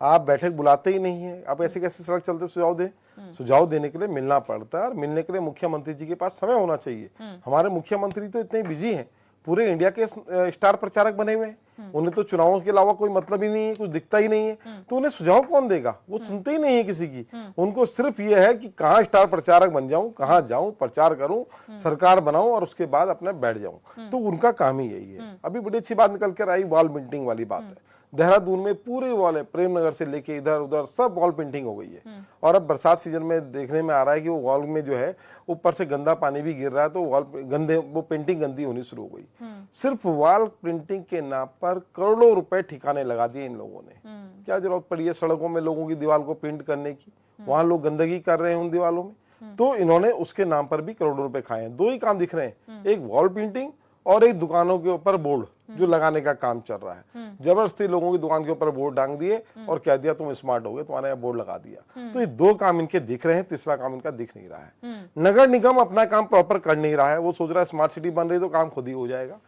आप बैठक बुलाते ही नहीं है, आप ऐसे कैसे सड़क चलते सुझाव दें? सुझाव देने के लिए मिलना पड़ता है, और मिलने के लिए मुख्यमंत्री जी के पास समय होना चाहिए। हमारे मुख्यमंत्री तो इतने बिजी हैं, पूरे इंडिया के स्टार प्रचारक बने हुए हैं, उन्हें तो चुनावों के अलावा कोई मतलब ही नहीं है, कुछ दिखता ही नहीं है, तो उन्हें सुझाव कौन देगा? वो सुनते ही नहीं है किसी की। उनको सिर्फ ये है कि कहाँ स्टार प्रचारक बन जाऊं, कहाँ जाऊं, प्रचार करूं, सरकार बनाऊं और उसके बाद अपने बैठ जाऊं। तो उनका काम ही यही है। अभी बड़ी अच्छी बात निकल कर आई, वॉल पेंटिंग वाली बात है। देहरादून में पूरे वॉल है, प्रेमनगर से लेके इधर उधर सब वॉल पेंटिंग हो गई है। और अब बरसात सीजन में देखने में आ रहा है कि वो वॉल में जो है ऊपर से गंदा पानी भी गिर रहा है, तो वो पेंटिंग गंदी होनी शुरू हो गई। सिर्फ वॉल पेंटिंग के नाम पर करोड़ों रुपए ठिकाने लगा दिए इन लोगों ने। क्या जरूरत पड़ी है सड़कों में लोगों की दीवार को पेंट करने की? वहां लोग गंदगी कर रहे हैं उन दीवारों में, तो इन्होंने उसके नाम पर भी करोड़ों रुपए खाए हैं। दो ही काम दिख रहे हैं, एक वॉल पेंटिंग और एक दुकानों के ऊपर बोर्ड जो लगाने का काम चल रहा है। जबरदस्ती लोगों की दुकान के ऊपर बोर्ड टांग दिए और कह दिया तुम स्मार्ट हो गए, तुम्हारे यहाँ बोर्ड लगा दिया। तो ये दो काम इनके दिख रहे हैं, तीसरा काम इनका दिख नहीं रहा है। नगर निगम अपना काम प्रॉपर कर नहीं रहा है, वो सोच रहा है स्मार्ट सिटी बन रही तो काम खुद ही हो जाएगा।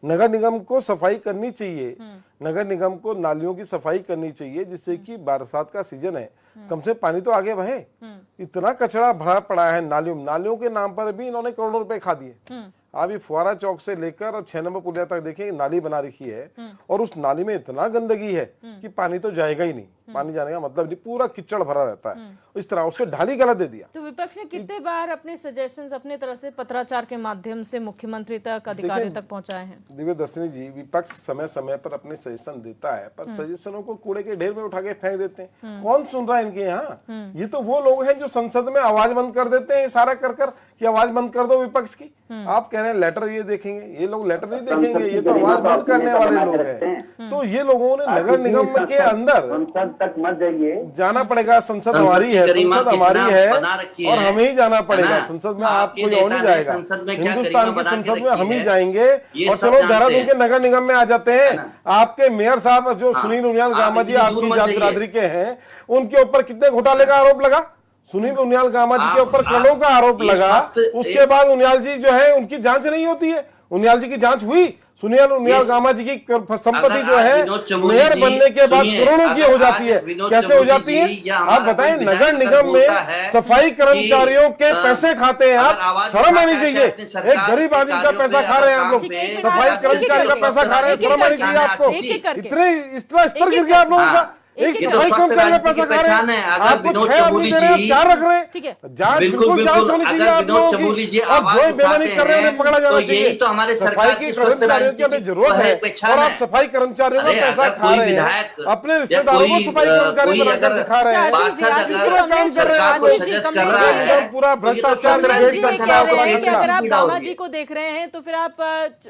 नगर निगम को सफाई करनी चाहिए, नगर निगम को नालियों की सफाई करनी चाहिए, जिससे कि बरसात का सीजन है, कम से पानी तो आगे बहे। इतना कचरा भरा पड़ा है नालियों के नाम पर भी इन्होंने करोड़ों रुपए खा दिए। अभी फुआरा चौक से लेकर और 6 नंबर पुलिया तक देखिए नाली बना रखी है, और उस नाली में इतना गंदगी है कि पानी तो जाएगा ही नहीं, पानी जाने का मतलब नहीं, पूरा कीचड़ भरा रहता है। इस तरह उसके ढाली गलत दे दिया। तो विपक्ष ने कितने बार अपने सजेशंस अपने तरफ से पत्राचार के माध्यम से मुख्यमंत्री तक, अधिकारियों तक पहुंचाए हैं? दिव्यदर्शनी जी, विपक्ष समय समय पर अपने सजेशन देता है, पर सजेशनों को कूड़े के ढेर में उठा के फेंक देते हैं। कौन सुन रहा है इनके यहाँ? ये तो वो लोग हैं जो संसद में आवाज बंद कर देते हैं, इशारा कर कर कि आवाज बंद कर दो विपक्ष की। आप कह रहे हैं लेटर ये देखेंगे, ये लोग लेटर नहीं देखेंगे, ये तो आवाज बंद करने वाले लोग हैं। तो ये लोगों ने नगर निगम के अंदर तक मत जाइए। जाना पड़ेगा, संसद हमारी है, संसद हमारी है और हमें ही जाना पड़ेगा। संसद में आप कोई और नहीं जाएगा, हिंदुस्तान की संसद में हम ही जाएंगे। और चलो देहरादून के नगर निगम में आ जाते हैं, आपके मेयर साहब जो सुनील उनियाल गामा जी आपकी जात बिरादरी के हैं, उनके ऊपर कितने घोटाले का आरोप लगा। सुनील उनियाल गामा जी के ऊपर करोड़ों का आरोप लगा, उसके बाद उनियाल जी जो है उनकी जांच नहीं होती है। उनियाल जी की जांच हुई, सुनील उनियाल गामा जी की संपत्ति जो है मेयर बनने के बाद करोड़ों की हो जाती है। कैसे हो जाती है आप बताएं? नगर निगम में सफाई कर्मचारियों के पैसे खाते हैं आप, शर्म आनी चाहिए। एक गरीब आदमी का पैसा खा रहे हैं आप लोग, सफाई कर्मचारी का पैसा खा रहे हैं, शर्म आनी चाहिए आपको। इतना स्तर गिर गया आप लोगों का। एक सफाई कर्मचारी का पैसा खा रहे हैं, आपको 6 आदमी दे रहे हैं, 4 रख रहे हैं। जांच बिल्कुल जांच होनी चाहिए आप लोगों की, और जो बेईमानी कर रहे हैं उन्हें पकड़ा जाना चाहिए। तो हमारे सफाई की कर्मचारियों की हमें जरूरत है और आप सफाई कर्मचारियों का पैसा खा रहे हैं, अपने रिश्तेदारों को सफाई कर्मचारी बनाकर दिखा रहे हैं, काम कर रहे हैं। पूरा भ्रष्टाचार अगर आप गामा जी को देख रहे हैं तो फिर आप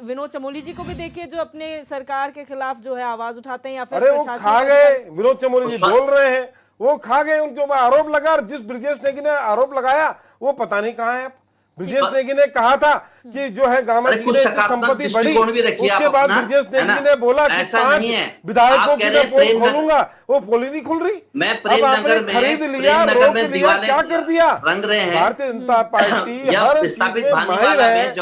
विनोद चमोली जी को भी देखिए, जो अपने सरकार के खिलाफ जो है आवाज उठाते हैं। या फिर अरे वो खा गए, विनोद चमोली जी बोल रहे हैं, वो खा गए, उनके ऊपर आरोप लगा। और जिस ब्रिजेश नेगी ने आरोप लगाया वो पता नहीं कहाँ है। ब्रिजेश नेगी ने कहा था कि जो है गामा जी ने संपत्ति बढ़ी, उसके बाद ब्रिजेश नेगी ने बोला कि 5 विधायकों की मैं पोल खोलूंगा, वो पोल ही नहीं खुल रही। अब आपने खरीद लिया, रोक लिया, क्या कर दिया? भारतीय जनता पार्टी हर चीज में माहिर है,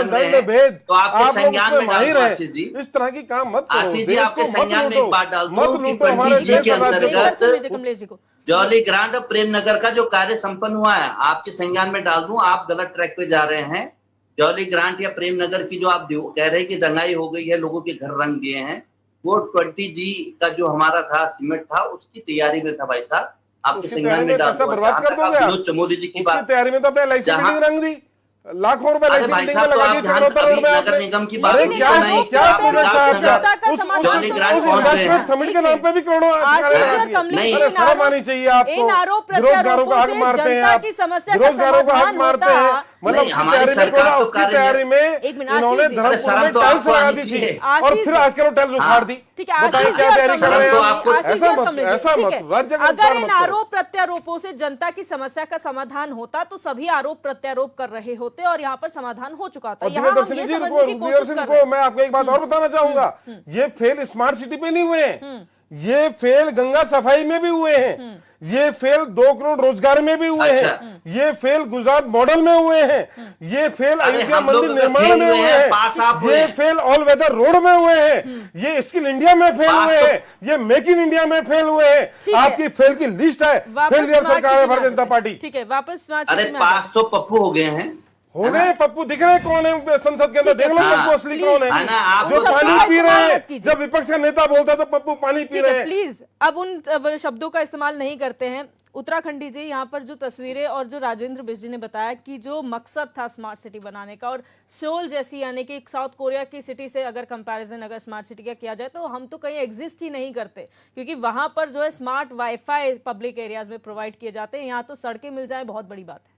दंड भेद आप लोग उसमें माहिर है। इस तरह की काम मत करो, देश को मत लूटो हमारे देश और राज्य को। जॉली ग्रांट और प्रेम नगर का जो कार्य संपन्न हुआ है, आपके संज्ञान में डाल दूं, आप गलत ट्रैक पे जा रहे हैं। जॉली ग्रांट या प्रेम नगर की जो आप कह रहे हैं कि दंगाई हो गई है, लोगों के घर रंग दिए हैं, वो 20G का जो हमारा था सीमेंट था, उसकी तैयारी में था भाई साहब। आपके संज्ञान में डाल दूं, बर्बाद कर दोगे आप। चमोली जी की बात तैयारी में तो अपने LIC बिल्डिंग रंग दी, लाखों रुपए लगा दी चकरोतर रोड में। नगर निगम की बात क्या समिट के नाम पे भी करोड़ों शर्म आनी चाहिए आपको। बेरोजगारों का हक मारते हैं आप, बेरोजगारों का हक मारते हैं। मतलब उसकी तैयारी में इन्होंने धर्मपुर में टाइल्स लगा दी थी और फिर आज कल टाइल्स उखाड़ दी। बताइए क्या तैयारी कर रहे हैं? ऐसा मत राज्य। अगर इन आरोप प्रत्यारोपों से जनता की समस्या का समाधान होता तो सभी आरोप प्रत्यारोप कर रहे होते और यहाँ पर समाधान हो चुका था। को मैं आपको एक बात और बताना चाहूंगा, ये फेल स्मार्ट सिटी पे नहीं हुए हैं, ये फेल गंगा सफाई में भी हुए हैं, ये फेल 2 करोड़ रोजगार में भी हुए हैं, ये फेल गुजरात मॉडल में हुए हैं, ये फेल अयोध्या मंदिर निर्माण में हुए हैं, ये फेल ऑल वेदर रोड में हुए हैं, ये स्किल इंडिया में फेल हुए हैं, ये मेक इन इंडिया में फेल हुए हैं। आपकी फेल की लिस्ट है, फेलियर सरकार है भारतीय जनता पार्टी। ठीक है, वापस अरे पास तो पप्पू हो गए हैं, हो गए पप्पू। दिख रहे कौन है संसद के अंदर? देख लो पप्पू असली कौन है, जो पानी पी रहे हैं। जब विपक्ष का नेता बोलता है तो पप्पू पानी पी रहे हैं। प्लीज अब उन शब्दों का इस्तेमाल नहीं करते हैं। उत्तराखंडी जी, यहाँ पर जो तस्वीरें और जो राजेंद्र बिष्ट जी ने बताया कि जो मकसद था स्मार्ट सिटी बनाने का, और सोल जैसी यानी कि साउथ कोरिया की सिटी से अगर कंपैरिजन अगर स्मार्ट सिटी का किया जाए तो हम तो कहीं एग्जिस्ट ही नहीं करते, क्योंकि वहां पर जो है स्मार्ट वाईफाई पब्लिक एरियाज में प्रोवाइड किए जाते हैं। यहाँ तो सड़कें मिल जाए बहुत बड़ी बात है।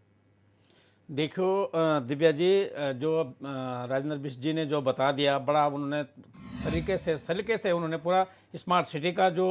देखो दिव्या जी, जो राजेंद्र बिष्ट जी ने जो बता दिया, बड़ा उन्होंने तरीके से सलीके से उन्होंने पूरा स्मार्ट सिटी का जो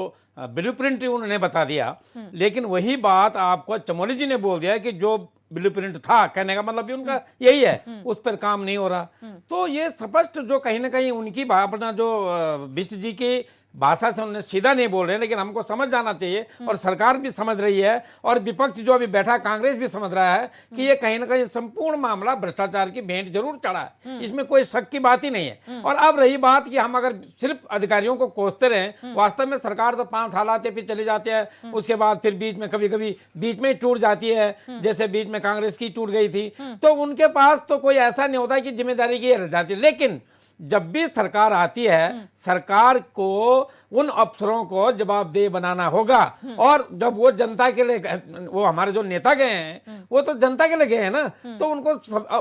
ब्लूप्रिंट उन्होंने बता दिया। लेकिन वही बात आपको चमोली जी ने बोल दिया कि जो ब्लूप्रिंट था, कहने का मतलब भी उनका यही है, उस पर काम नहीं हो रहा। तो ये स्पष्ट जो कहीं ना कहीं उनकी भावना, जो बिष्ट जी की भाषा से उन्होंने सीधा नहीं बोल रहे हैं, लेकिन हमको समझ जाना चाहिए और सरकार भी समझ रही है और विपक्ष जो अभी बैठा कांग्रेस भी समझ रहा है कि ये कहीं ना कहीं संपूर्ण मामला भ्रष्टाचार की भेंट जरूर चढ़ा है, इसमें कोई शक की बात ही नहीं है। और अब रही बात कि हम अगर सिर्फ अधिकारियों को कोसते रहें, वास्तव में सरकार तो 5 साल आते फिर चले जाते हैं, उसके बाद फिर बीच में कभी कभी बीच में टूट जाती है, जैसे बीच में कांग्रेस की टूट गई थी। तो उनके पास तो कोई ऐसा नहीं होता कि जिम्मेदारी की रह जाती। लेकिन जब भी सरकार आती है, सरकार को उन अफसरों को जवाबदेह बनाना होगा। और जब वो जनता के लिए, वो हमारे जो नेता गए हैं वो तो जनता के लिए गए हैं ना, तो उनको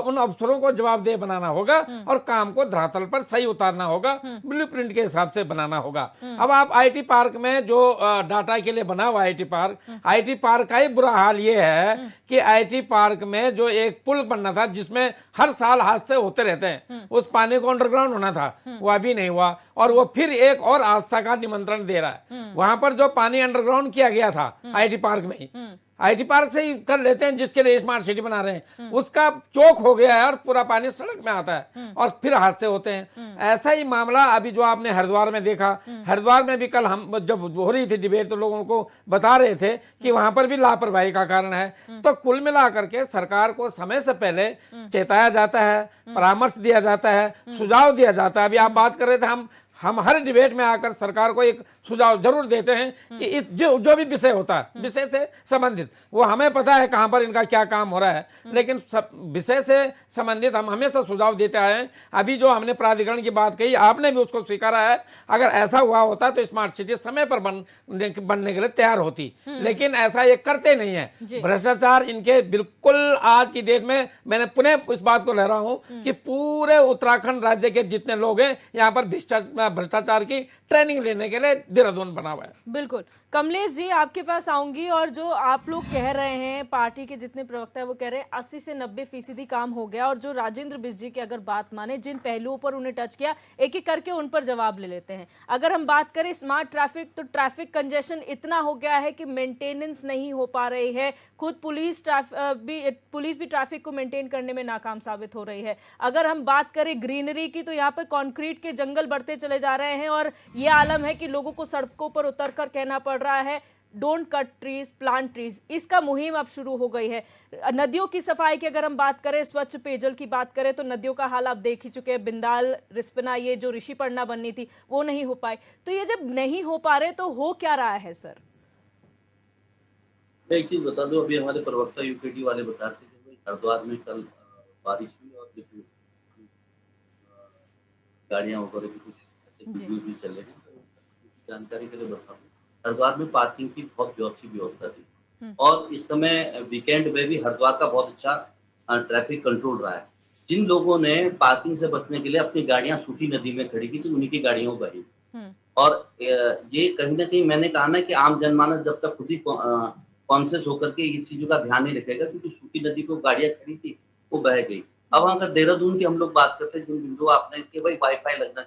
उन अफसरों को जवाबदेह बनाना होगा और काम को धरातल पर सही उतारना होगा, ब्लूप्रिंट के हिसाब से बनाना होगा। अब आप IT पार्क में जो डाटा के लिए बना हुआ IT पार्क का ही बुरा हाल ये है कि IT पार्क में जो एक पुल बनना था, जिसमें हर साल हादसे होते रहते हैं, उस पानी को अंडरग्राउंड होना था, वो अभी नहीं हुआ। और वो फिर एक और हादसा का निमंत्रण दे रहा है। वहां पर जो पानी अंडरग्राउंड किया गया था आईटी पार्क में ही, आईटी पार्क से ही कर लेते हैं जिसके लिए स्मार्ट सिटी बना रहे हैं, उसका चौक हो गया है और पूरा पानी सड़क में आता है और फिर हादसे होते हैं। ऐसा ही मामला अभी जो आपने हरिद्वार में देखा, हरिद्वार में भी कल हम जब हो रही थी डिबेट तो लोगों को बता रहे थे कि वहां पर भी लापरवाही का कारण है। तो कुल मिलाकर के सरकार को समय से पहले चेताया जाता है, परामर्श दिया जाता है, सुझाव दिया जाता है। अभी आप बात कर रहे थे, हम हर डिबेट में आकर सरकार को एक सुझाव जरूर देते हैं कि इस जो भी विषय होता है, विषय से संबंधित, वो हमें पता है कहां पर इनका क्या काम हो रहा है, लेकिन विषय से संबंधित हम हमेशा सुझाव देते आए हैं। अभी जो हमने प्राधिकरण की बात कही, आपने भी उसको स्वीकारा है। अगर ऐसा हुआ होता तो स्मार्ट सिटी समय पर बनने के लिए तैयार होती, लेकिन ऐसा ये करते नहीं है। भ्रष्टाचार इनके बिल्कुल आज की डेट में, मैंने पुनः इस बात को लह रहा हूं कि पूरे उत्तराखंड राज्य के जितने लोग हैं यहाँ पर भ्रष्टाचार की ट्रेनिंग लेने के लिए देहरादून बना हुआ है। बिल्कुल। कमलेश जी, आपके पास आऊंगी। और जो आप लोग कह रहे हैं, पार्टी के जितने प्रवक्ता है वो कह रहे हैं 80 से 90% काम हो गया, और जो राजेंद्र बिष्ट जी की अगर बात माने, जिन पहलुओं पर उन्हें टच किया, एक एक करके उन पर जवाब ले लेते हैं। अगर हम बात करें स्मार्ट ट्रैफिक, तो ट्रैफिक कंजेशन इतना हो गया है कि मेंटेनेंस नहीं हो पा रही है। खुद पुलिस भी ट्रैफिक को मेंटेन करने में नाकाम साबित हो रही है। अगर हम बात करें ग्रीनरी की, तो यहाँ पर कंक्रीट के जंगल बढ़ते चले जा रहे हैं, और ये आलम है कि लोगों को सड़कों पर उतरकर कहना पड़ रहा है don't cut trees, plant trees. इसका मुहिम अब शुरू हो गई है। नदियों की सफाई की अगर हम बात करें, स्वच्छ पेयजल की बात करें, तो नदियों का हाल आप देख ही चुके हैं। बिंदाल, रिस्पना, ये जो ऋषिपर्णा बननी थी वो नहीं हो पाई। तो ये जब नहीं हो पा रहे तो हो क्या रहा है सर? मैं एक चीज बता दूं, अभी हमारे प्रवक्ता यूकेडी वाले बता रहे थे कि हरिद्वार में कल बारिश हुई और गाड़ियां वगैरह भी कुछ भी चले गए। जानकारी के लिए बता दूं, हरिद्वार में पार्किंग की बहुत अच्छी व्यवस्था थी, और इस समय वीकेंड में भी हरिद्वार का बहुत अच्छा ट्रैफिक कंट्रोल रहा है। जिन लोगों ने पार्किंग से बचने के लिए अपनी गाड़ियां सूटी नदी में खड़ी की थी, उन्हीं की गाड़ियों को बही। और ये कहीं ना कहीं मैंने कहा ना कि आम जनमानस जब तक खुद ही कॉन्शियस होकर के इस चीजों का ध्यान नहीं रखेगा, क्योंकि सूटी नदी को गाड़ियां खड़ी थी, वो बह गई। अब अगर देहरादून की हम लोग बात करते हैं, जिन बिंदु आपने कि भाई वाईफाई लगना,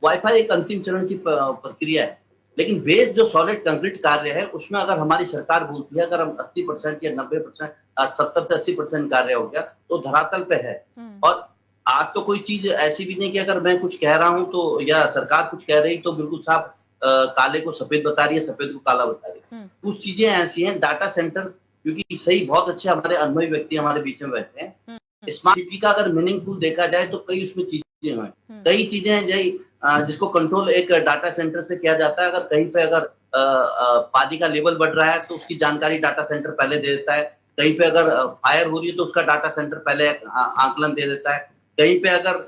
वाईफाई एक अंतिम चरण की प्रक्रिया है, लेकिन बेस जो सॉलिड कंक्रीट कार्य है उसमें अगर हमारी सरकार बोलती है अगर हम 80% या 90%, 70 से 80% कार्य हो गया तो धरातल पे है। और आज तो कोई चीज ऐसी भी नहीं कि अगर मैं कुछ कह रहा हूं तो, या सरकार कुछ कह रही तो बिल्कुल साफ काले को सफेद बता रही है, सफेद को काला बता रही है। कुछ चीजें ऐसी हैं, डाटा सेंटर, क्योंकि सही बहुत अच्छे हमारे अनुभवी व्यक्ति हमारे बीच में बैठे हैं। स्मार्ट सिटी का अगर मीनिंगफुल देखा जाए तो कई उसमें चीजें हैं, कई चीजें हैं जिसको कंट्रोल एक डाटा सेंटर से किया जाता है। अगर कहीं पे अगर पानी का लेवल बढ़ रहा है तो उसकी जानकारी डाटा सेंटर पहले दे देता है। कहीं पे अगर फायर हो रही है तो उसका डाटा सेंटर पहले आंकलन दे देता है। कहीं पे अगर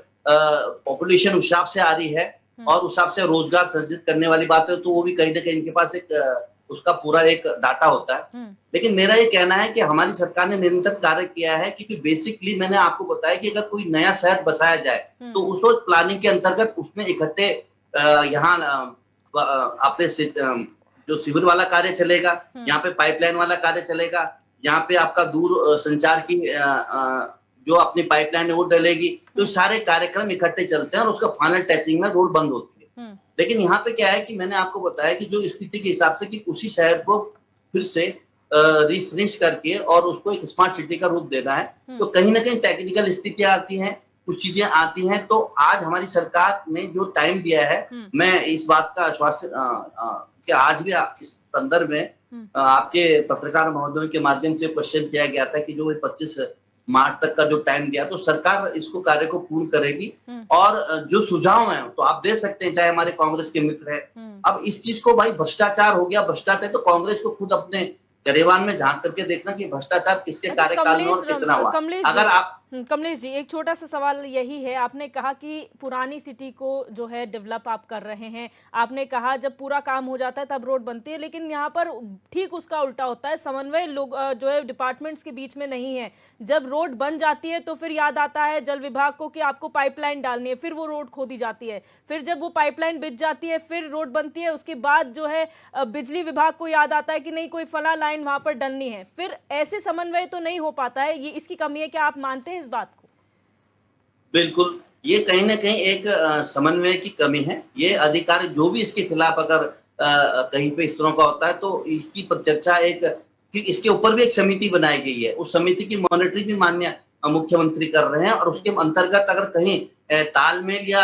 पॉपुलेशन उस हिसाब से आ रही है और उस हिसाब से रोजगार सृजित करने वाली बात है तो वो भी कहीं ना कहीं इनके पास एक उसका पूरा एक डाटा होता है। लेकिन मेरा ये कहना है कि हमारी सरकार ने निरंतर कार्य किया है, क्योंकि बेसिकली मैंने आपको बताया कि अगर कोई नया शहर बसाया जाए तो उसको प्लानिंग के अंतर्गत उसमें इकट्ठे यहाँ आपने जो सिविल वाला कार्य चलेगा, यहाँ पे पाइपलाइन वाला कार्य चलेगा, यहाँ पे आपका दूर संचार की जो अपनी पाइपलाइन है वो डलेगी। तो सारे कार्यक्रम इकट्ठे चलते हैं और उसका फाइनल टचिंग में रोड बंद होती है। लेकिन यहाँ पे क्या है कि मैंने आपको बताया कि जो स्थिति के हिसाब से कि उसी शहर को फिर से रिफ्रेश करके और उसको एक स्मार्ट सिटी का रूप देना है, तो कहीं ना कहीं टेक्निकल स्थितियां आती हैं, कुछ चीजें आती हैं। तो आज हमारी सरकार ने जो टाइम दिया है, मैं इस बात का आश्वासन कि आज भी इस संदर्भ में आपके पत्रकार महोदयों के माध्यम से क्वेश्चन किया गया था कि जो 25 मार्च तक का जो टाइम दिया, तो सरकार इसको कार्य को पूर्ण करेगी। और जो सुझाव हैं तो आप दे सकते हैं, चाहे हमारे कांग्रेस के मित्र है। अब इस चीज को भाई भ्रष्टाचार हो गया, भ्रष्टाचार तो कांग्रेस को खुद अपने गरेवान में झांक करके देखना कि भ्रष्टाचार किसके कार्यकाल में और कितना हुआ। अगर आप कमलेश जी, एक छोटा सा सवाल यही है, आपने कहा कि पुरानी सिटी को जो है डेवलप आप कर रहे हैं, आपने कहा जब पूरा काम हो जाता है तब रोड बनती है, लेकिन यहाँ पर ठीक उसका उल्टा होता है। समन्वय लोग जो है डिपार्टमेंट्स के बीच में नहीं है। जब रोड बन जाती है तो फिर याद आता है जल विभाग को कि आपको पाइपलाइन डालनी है, फिर वो रोड खोदी जाती है, फिर जब वो पाइपलाइन बिछ जाती है फिर रोड बनती है, उसके बाद जो है बिजली विभाग को याद आता है कि नहीं कोई फला लाइन वहां पर डलनी है। फिर ऐसे समन्वय तो नहीं हो पाता है, ये इसकी कमी है। क्या आप मानते हैं इस बात को? बिल्कुल, ये कहीं ना कहीं एक समन्वय की कमी है। ये अधिकारी जो भी इसके खिलाफ अगर कहीं पे इस तरह का होता है तो इसकी चर्चा एक, कि इसके ऊपर भी एक समिति बनाई गई है, उस समिति की मॉनिटरिंग भी माननीय मुख्यमंत्री कर रहे हैं। और उसके अंतर्गत अगर कहीं तालमेल या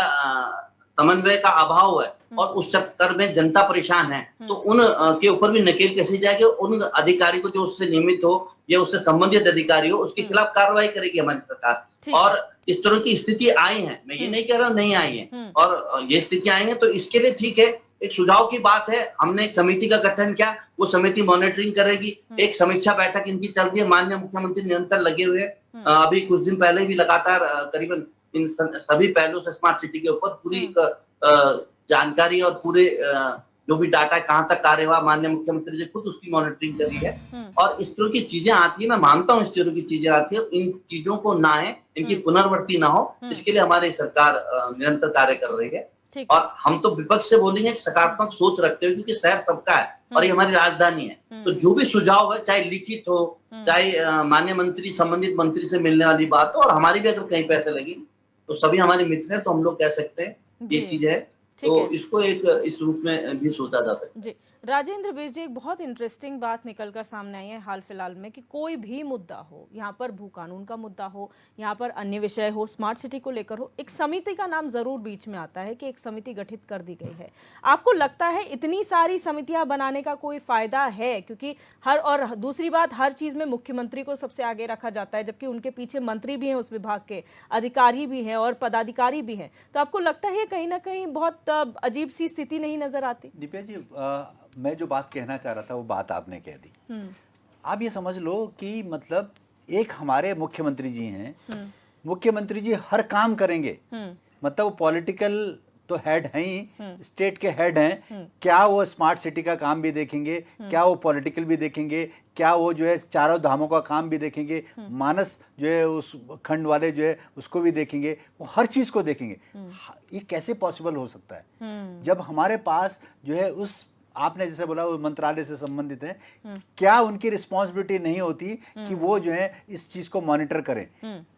समन्वय का अभाव है और उस चक्कर में जनता परेशान है तो उन के ऊपर भी नकेल कसी जाएगी। उन अधिकारी को जो उससे नियमित हो या उससे संबंधित अधिकारी हो उसके खिलाफ कार्रवाई करेगी हमारी सरकार। और इस तरह की स्थिति आई है, मैं ये नहीं कह रहा हूँ नहीं आई है, और ये स्थिति आई है तो इसके लिए ठीक है, एक सुझाव की बात है। हमने एक समिति का गठन किया, वो समिति मॉनिटरिंग करेगी। एक समीक्षा बैठक इनकी चल रही है, माननीय मुख्यमंत्री निरंतर लगे हुए हैं। अभी कुछ दिन पहले भी लगातार करीबन इन सभी पहलुओं से स्मार्ट सिटी के ऊपर पूरी जानकारी और पूरे जो भी डाटा कहाँ तक कार्य हुआ, माननीय मुख्यमंत्री जी खुद उसकी मॉनिटरिंग करी है। और इस तरह की चीजें आती है, मैं मानता हूँ इस तरह की चीजें आती है, इन चीजों को ना है, इनकी पुनरावृत्ति ना हो, इसके लिए हमारी सरकार निरंतर कार्य कर रही है। और हम तो विपक्ष से बोलेंगे कि सकारात्मक सोच रखते हो, क्योंकि शहर सबका है और ये हमारी राजधानी है। तो जो भी सुझाव है, चाहे लिखित हो, चाहे माननीय मंत्री संबंधित मंत्री से मिलने वाली बात हो, और हमारी भी अगर कहीं पैसे लगे तो सभी हमारे मित्र हैं, तो हम लोग कह सकते हैं ये चीज है, तो इसको एक इस रूप में भी सोचा जा सकता है। जी राजेंद्र बेस जी, एक बहुत इंटरेस्टिंग बात निकलकर सामने आई है हाल फिलहाल में कि कोई भी मुद्दा हो, यहाँ पर भू कानून का मुद्दा हो, यहाँ पर अन्य विषय हो, स्मार्ट सिटी को लेकर हो, एक समिति का नाम जरूर बीच में आता है कि एक समिति गठित कर दी गई है। आपको लगता है इतनी सारी समितियां बनाने का कोई फायदा है? क्योंकि और दूसरी बात, हर चीज में मुख्यमंत्री को सबसे आगे रखा जाता है, जबकि उनके पीछे मंत्री भी हैं, उस विभाग के अधिकारी भी हैं और पदाधिकारी भी हैं। तो आपको लगता है कहीं ना कहीं बहुत अजीब सी स्थिति नहीं नजर आती? दिव्या जी, मैं जो बात कहना चाह रहा था वो बात आपने कह दी। आप ये समझ लो कि मतलब एक हमारे मुख्यमंत्री जी हैं, मुख्यमंत्री जी हर काम करेंगे, मतलब वो पॉलिटिकल तो हेड हैं ही, स्टेट के हेड हैं। क्या वो स्मार्ट सिटी का काम भी देखेंगे, क्या वो पॉलिटिकल भी देखेंगे, क्या वो जो है चारों धामों का काम भी देखेंगे, मानस जो है उस खंड वाले जो है उसको भी देखेंगे, वो हर चीज को देखेंगे। ये कैसे पॉसिबल हो सकता है जब हमारे पास जो है उस, आपने जैसे बोला वो मंत्रालय से संबंधित है, क्या उनकी रिस्पॉन्सिबिलिटी नहीं होती कि वो जो है इस चीज को मॉनिटर करें?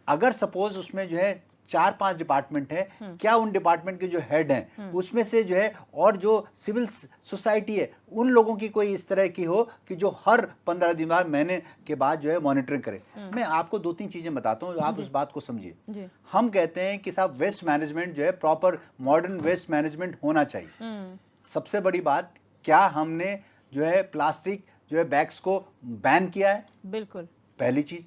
अगर सपोज उसमें जो है 4-5 डिपार्टमेंट है, क्या उन डिपार्टमेंट के जो हेड हैं उसमें से जो है और जो सिविल सोसाइटी है उन लोगों की कोई इस तरह की हो कि जो हर 15 दिन बाद, महीने के बाद जो है मॉनिटरिंग करे? मैं आपको 2-3 चीजें बताता हूँ, आप उस बात को समझिए। हम कहते हैं कि साहब वेस्ट मैनेजमेंट जो है प्रॉपर मॉडर्न वेस्ट मैनेजमेंट होना चाहिए। सबसे बड़ी बात, क्या हमने जो है प्लास्टिक जो है बैग्स को बैन किया है? बिल्कुल, पहली चीज।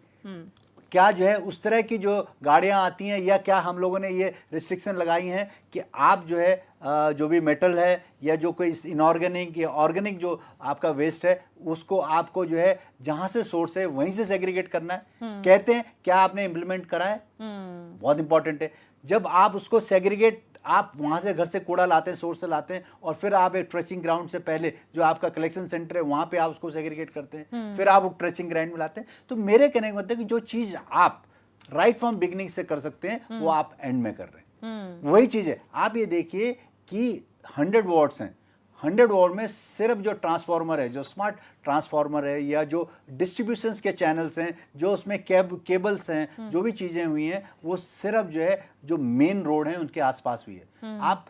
क्या जो है उस तरह की जो गाड़ियां आती हैं, या क्या हम लोगों ने ये रिस्ट्रिक्शन लगाई हैं कि आप जो है जो भी मेटल है या जो कोई इनऑर्गेनिक या ऑर्गेनिक जो आपका वेस्ट है उसको आपको जो है जहां से सोर्स है वहीं से सेग्रीगेट करना है? कहते हैं, क्या आपने इंप्लीमेंट करा है? बहुत इंपॉर्टेंट है। जब आप उसको सेग्रीगेट, आप वहां से घर से कूड़ा लाते हैं, सोर्स से लाते हैं, और फिर आप एक ट्रेचिंग ग्राउंड से पहले जो आपका कलेक्शन सेंटर है वहां पे आप उसको सेग्रीगेट करते हैं, फिर आप ट्रेचिंग ग्राउंड में लाते हैं। तो मेरे कहने का मतलब कि जो चीज आप राइट फ्रॉम बिगिनिंग से कर सकते हैं वो आप एंड में कर रहे हैं। वही चीज है, आप ये देखिए कि 100 वॉट्स हैं, 100 वॉट में सिर्फ जो ट्रांसफार्मर है, जो स्मार्ट ट्रांसफार्मर है, या जो डिस्ट्रीब्यूशंस के चैनल्स हैं, जो उसमें केबल्स हैं, जो भी चीजें हुई हैं, वो सिर्फ जो है जो मेन रोड है उनके आसपास हुई है। आप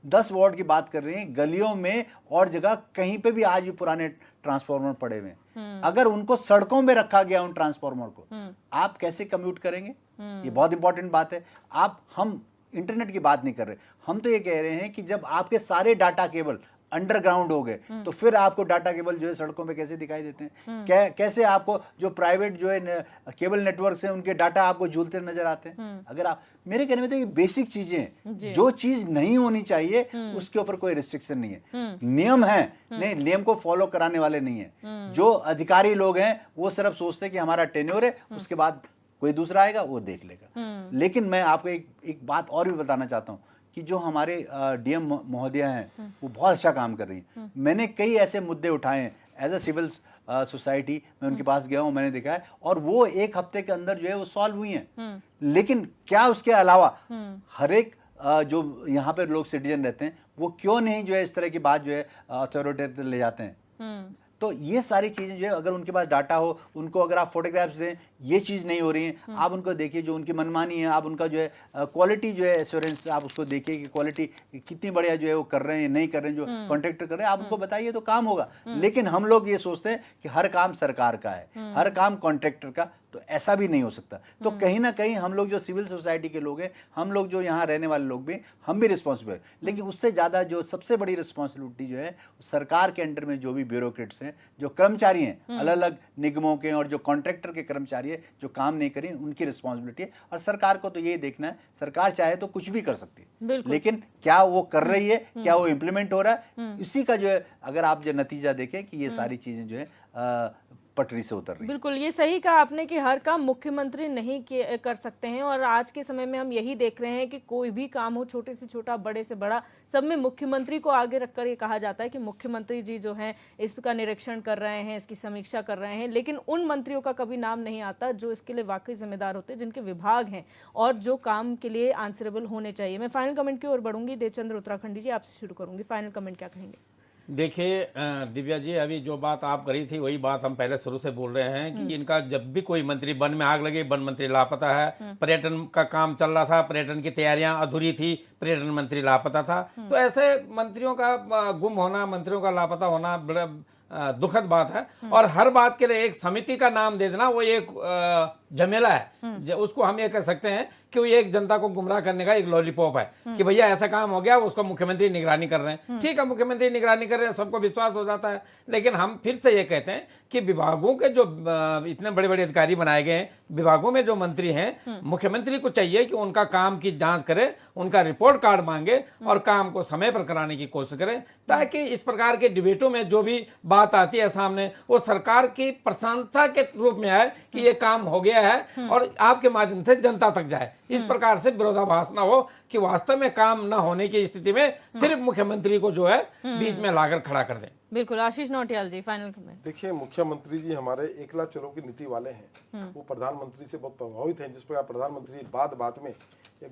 10 वॉट की बात कर रहे हैं, गलियों में और जगह कहीं पे भी आज भी पुराने ट्रांसफार्मर पड़े हुए हैं। अगर उनको सड़कों में रखा गया उन ट्रांसफार्मर को, आप कैसे कम्यूट करेंगे? ये बहुत इंपॉर्टेंट बात है। हम इंटरनेट की बात नहीं कर रहे, हम तो ये कह रहे हैं कि जब आपके सारे डाटा केबल अंडरग्राउंड हो गए तो फिर आपको डाटा केबल जो है सड़कों पे कैसे दिखाई देते हैं? कैसे आपको जो प्राइवेट जो है केबल नेटवर्क है उनके डाटा आपको झूलते नजर आते हैं? अगर आप, मेरे कहने में तो ये बेसिक चीजें हैं, जो चीज नहीं होनी चाहिए उसके ऊपर कोई रिस्ट्रिक्शन नहीं है। नियम है, नहीं, नियम को फॉलो कराने वाले नहीं है। जो अधिकारी लोग हैं वो सिर्फ सोचते हैं कि हमारा टेन्योर है, उसके बाद कोई दूसरा आएगा वो देख लेगा। लेकिन मैं आपको एक बात और भी बताना चाहता हूँ कि जो हमारे डीएम महोदया हैं वो बहुत अच्छा काम कर रही हैं। मैंने कई ऐसे मुद्दे उठाए हैं एज अ सिविल सोसाइटी, मैं उनके पास गया हूँ, मैंने देखा है, और वो 1 हफ्ते के अंदर जो है वो सॉल्व हुई हैं। लेकिन क्या उसके अलावा हर एक जो यहाँ पे लोग सिटीजन रहते हैं वो क्यों नहीं जो है इस तरह की बात जो है अथॉरिटी ले जाते हैं? तो ये सारी चीज़ें जो है अगर उनके पास डाटा हो, उनको अगर आप फोटोग्राफ्स दें, ये चीज़ नहीं हो रही है, आप उनको देखिए जो उनकी मनमानी है, आप उनका जो है क्वालिटी जो है एश्योरेंस आप उसको देखिए कि क्वालिटी कितनी बढ़िया जो है वो कर रहे हैं नहीं कर रहे हैं, जो कॉन्ट्रैक्टर कर रहे हैं, आप उनको बताइए तो काम होगा। लेकिन हम लोग ये सोचते हैं कि हर काम सरकार का है, हर काम कॉन्ट्रैक्टर का, तो ऐसा भी नहीं हो सकता। तो कहीं ना कहीं हम लोग जो सिविल सोसाइटी के लोग हैं, हम लोग जो यहाँ रहने वाले लोग भी, हम भी रिस्पॉन्सिबल है। लेकिन उससे ज़्यादा जो सबसे बड़ी रिस्पॉन्सिबिलिटी जो है सरकार के अंडर में जो भी ब्यूरोक्रेट्स हैं, जो कर्मचारी हैं, अलग अलग निगमों के और जो कॉन्ट्रैक्टर के कर्मचारी है जो काम नहीं करें, उनकी रिस्पॉन्सिबिलिटी है। और सरकार को तो ये देखना है, सरकार चाहे तो कुछ भी कर सकती है, लेकिन क्या वो कर रही है, क्या वो इम्प्लीमेंट हो रहा है, इसी का जो है अगर आप जो नतीजा देखें कि ये सारी चीज़ें जो है पटरी से उतर रही है। बिल्कुल, ये सही कहा आपने कि हर काम मुख्यमंत्री नहीं कर सकते हैं, और आज के समय में हम यही देख रहे हैं कि कोई भी काम हो, छोटे से छोटा, बड़े से बड़ा, सब में मुख्यमंत्री को आगे रखकर ये कहा जाता है कि मुख्यमंत्री जी जो हैं इसका निरीक्षण कर रहे हैं, इसकी समीक्षा कर रहे हैं, लेकिन उन मंत्रियों का कभी नाम नहीं आता जो इसके लिए वाकई जिम्मेदार होते हैं, जिनके विभाग हैं और जो काम के लिए आंसरेबल होने चाहिए। मैं फाइनल कमेंट की ओर बढ़ूंगी। देवचंद्र उत्तराखंडी जी, आपसे शुरू करूंगी, फाइनल कमेंट क्या कहेंगे? देखिए दिव्या जी, अभी जो बात आप करी थी वही बात हम पहले शुरू से बोल रहे हैं कि इनका जब भी कोई मंत्री, वन में आग लगी, वन मंत्री लापता है, पर्यटन का काम चल रहा था, पर्यटन की तैयारियां अधूरी थी, पर्यटन मंत्री लापता था। तो ऐसे मंत्रियों का गुम होना, मंत्रियों का लापता होना बड़ा दुखद बात है। और हर बात के लिए एक समिति का नाम दे देना वो एक झमेला है। उसको हम ये कह सकते हैं कि वो एक जनता को गुमराह करने का एक लॉलीपॉप है कि भैया ऐसा काम हो गया, उसको मुख्यमंत्री निगरानी कर रहे हैं। ठीक है, मुख्यमंत्री निगरानी कर रहे हैं, सबको विश्वास हो जाता है। लेकिन हम फिर से ये कहते हैं कि विभागों के जो इतने बड़े बड़े अधिकारी बनाए गए हैं, विभागों में जो मंत्री हैं, मुख्यमंत्री को चाहिए कि उनका काम की जांच करे, उनका रिपोर्ट कार्ड मांगे और काम को समय पर कराने की कोशिश करें, ताकि इस प्रकार के डिबेटों में जो भी बात आती है सामने, वो सरकार की प्रशंसा के रूप में आए कि ये काम हो गया है और आपके माध्यम से जनता तक जाए। इस प्रकार से विरोधाभास ना हो कि वास्तव में काम न होने की स्थिति में सिर्फ मुख्यमंत्री को जो है बीच में लाकर खड़ा कर दें। बिल्कुल, आशीष नौटियाल जी, फाइनल कमेंट। देखिए, मुख्यमंत्री जी हमारे एकला चलो की नीति वाले हैं, वो प्रधानमंत्री से बहुत प्रभावित हैं। जिस प्रकार प्रधानमंत्री बात बात में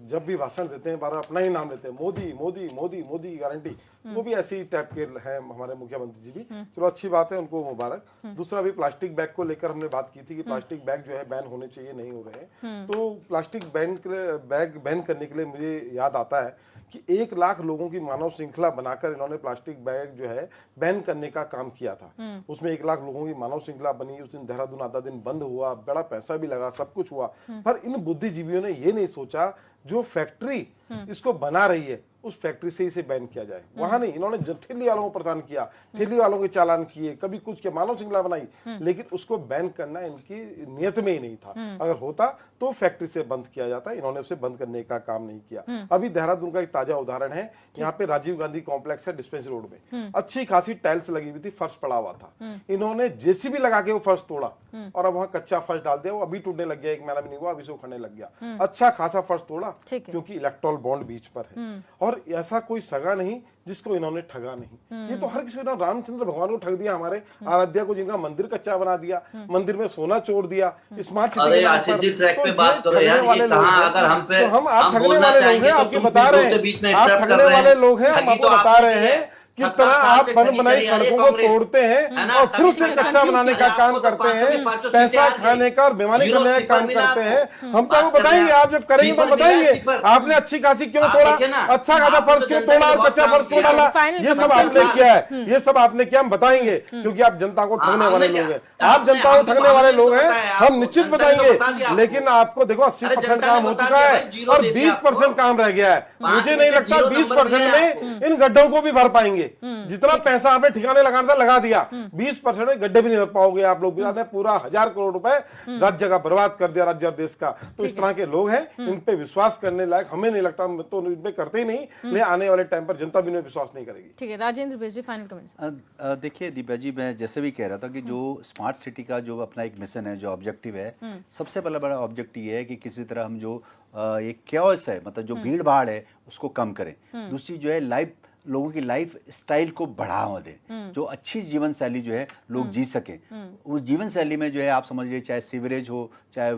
जब भी भाषण देते हैं, बार अपना ही नाम लेते हैं, मोदी मोदी मोदी मोदी की गारंटी, वो भी ऐसी टाइप के हैं हमारे मुख्यमंत्री जी भी। चलो अच्छी बात है, उनको मुबारक। दूसरा भी प्लास्टिक बैग को लेकर हमने बात की थी कि प्लास्टिक बैग जो है बैन होने चाहिए, नहीं हो रहे हैं। तो प्लास्टिक बैग बैन करने के लिए मुझे याद आता है कि 1 लाख लोगों की मानव श्रृंखला बनाकर इन्होंने प्लास्टिक बैग जो है बैन करने का काम किया था। उसमें 1 लाख लोगों की मानव श्रृंखला बनी। उस दिन देहरादून आधा दिन बंद हुआ, बड़ा पैसा भी लगा, सब कुछ हुआ। पर इन बुद्धिजीवियों ने ये नहीं सोचा जो फैक्ट्री इसको बना रही है उस फैक्ट्री से इसे बैन किया जाए। वहां नहीं, इन्होंने ठेली वालों को परेशान किया, ठेली वालों के चालान किए, कभी कुछ के मानव श्रृंखला बनाई, लेकिन उसको बैन करना इनकी नियत में ही नहीं था। अगर होता तो फैक्ट्री से बंद किया जाता, इन्होंने उसे बंद करने का काम नहीं किया। अभी देहरादून का एक ताजा उदाहरण है, यहाँ पे राजीव गांधी कॉम्प्लेक्स है डिस्पेंसरी रोड में, अच्छी खासी टाइल्स लगी हुई थी, फर्श पड़ा हुआ था। इन्होंने जेसीबी लगा के वो फर्श तोड़ा और अब वहां कच्चा फर्श डाल दिया। वो अभी टूटने लग गया, 1 महीना भी नहीं हुआ, अभी से उखड़ने लग गया। अच्छा खासा फर्श तोड़ा क्योंकि इलेक्ट्रॉल बॉन्ड बीच पर है। और ऐसा कोई सगा नहीं जिसको इन्होंने ठगा नहीं। ये तो हर किसी को, रामचंद्र भगवान को ठग दिया, हमारे आराध्या को जिनका मंदिर कच्चा बना दिया, मंदिर में सोना छोड़ दिया, स्मार्ट सिटी अरे आशीष जी, ट्रैक पे बात करो यार, ये कहां अगर हम पे हम आप ठगने बोलना वाले लोग चाहेंगे हैं, तो आपके तुम बता रहे वीडियो के बीच में हैं, आप इंटरप्ट ठगने कर रहे वाले हैं। लोग हैं, हम ठगी आपको तो बता आपने रहे की है। हैं किस 70 तरह साल आप से बन ठगी बनाई करी आ रही है सड़कों को कांग्रेस। तोड़ते है हैं ना, और फिर तभी उसे सरकार कच्चा की बनाने है, का आपको काम तो करते पांचों के हैं, पांचों पैसा सीटें आ गई। खाने का और बेईमानी जीरो करने का सीपर काम मिला करते हैं। आपको। हम तो बात आपको कर रहे बताएंगे, हैं आप जब करेंगे तो सीपर मिला है, बताएंगे सीपर। आपने अच्छी खासी क्यों आप तोड़ा, देखिए ना, अच्छा खासा आपको फर्श तो क्यों जनता ने तोड़ा और बहुत कच्चा काम फर्श क्यों किया। डाला, फाइनल ये सब कमेंट आपने हाँ। किया है, ये सब आपने किया, हम बताएंगे क्योंकि आप जनता को ठगने वाले लोग हैं। आप जनता को ठगने वाले लोग हैं, हम निश्चित बताएंगे। लेकिन आपको देखो 80% काम हो चुका है और 20% काम रह गया है। मुझे नहीं लगता 20% में इन गड्ढों को भी भर पाएंगे। जितना पैसा आपने ठिकाने लगाना था लगा दिया, 20% में गड्ढे भी नहीं भर पाओगे आप लोग। आपने पूरा 1000 करोड़ रुपए राज्य का बर्बाद कर दिया, राज्य और देश का। तो इस तरह के लोग हैं, इन पे विश्वास करने लायक हमें नहीं लगता, तो इन पे करते ही नहीं, लेकिन आने वाले टाइम पर जनता भी इन्हें विश्वास नहीं करेगी। ठीक है, राजेंद्र बेजी, फाइनल कमेंट। देखिए दिव्या जी, मैं जैसे भी कह रहा था कि जो स्मार्ट सिटी का जो अपना एक मिशन है, जो ऑब्जेक्टिव है, सबसे बड़ा ऑब्जेक्टिव ये है कि किसी तरह हम जो एक क्योस है, मतलब जो भीड़ भाड़ है उसको कम करें। दूसरी जो है लोगों की लाइफ स्टाइल को बढ़ावा दे, जो अच्छी जीवन शैली जो है लोग जी सके। उस जीवन शैली में जो है आप समझ लीजिए, चाहे सीवरेज हो, चाहे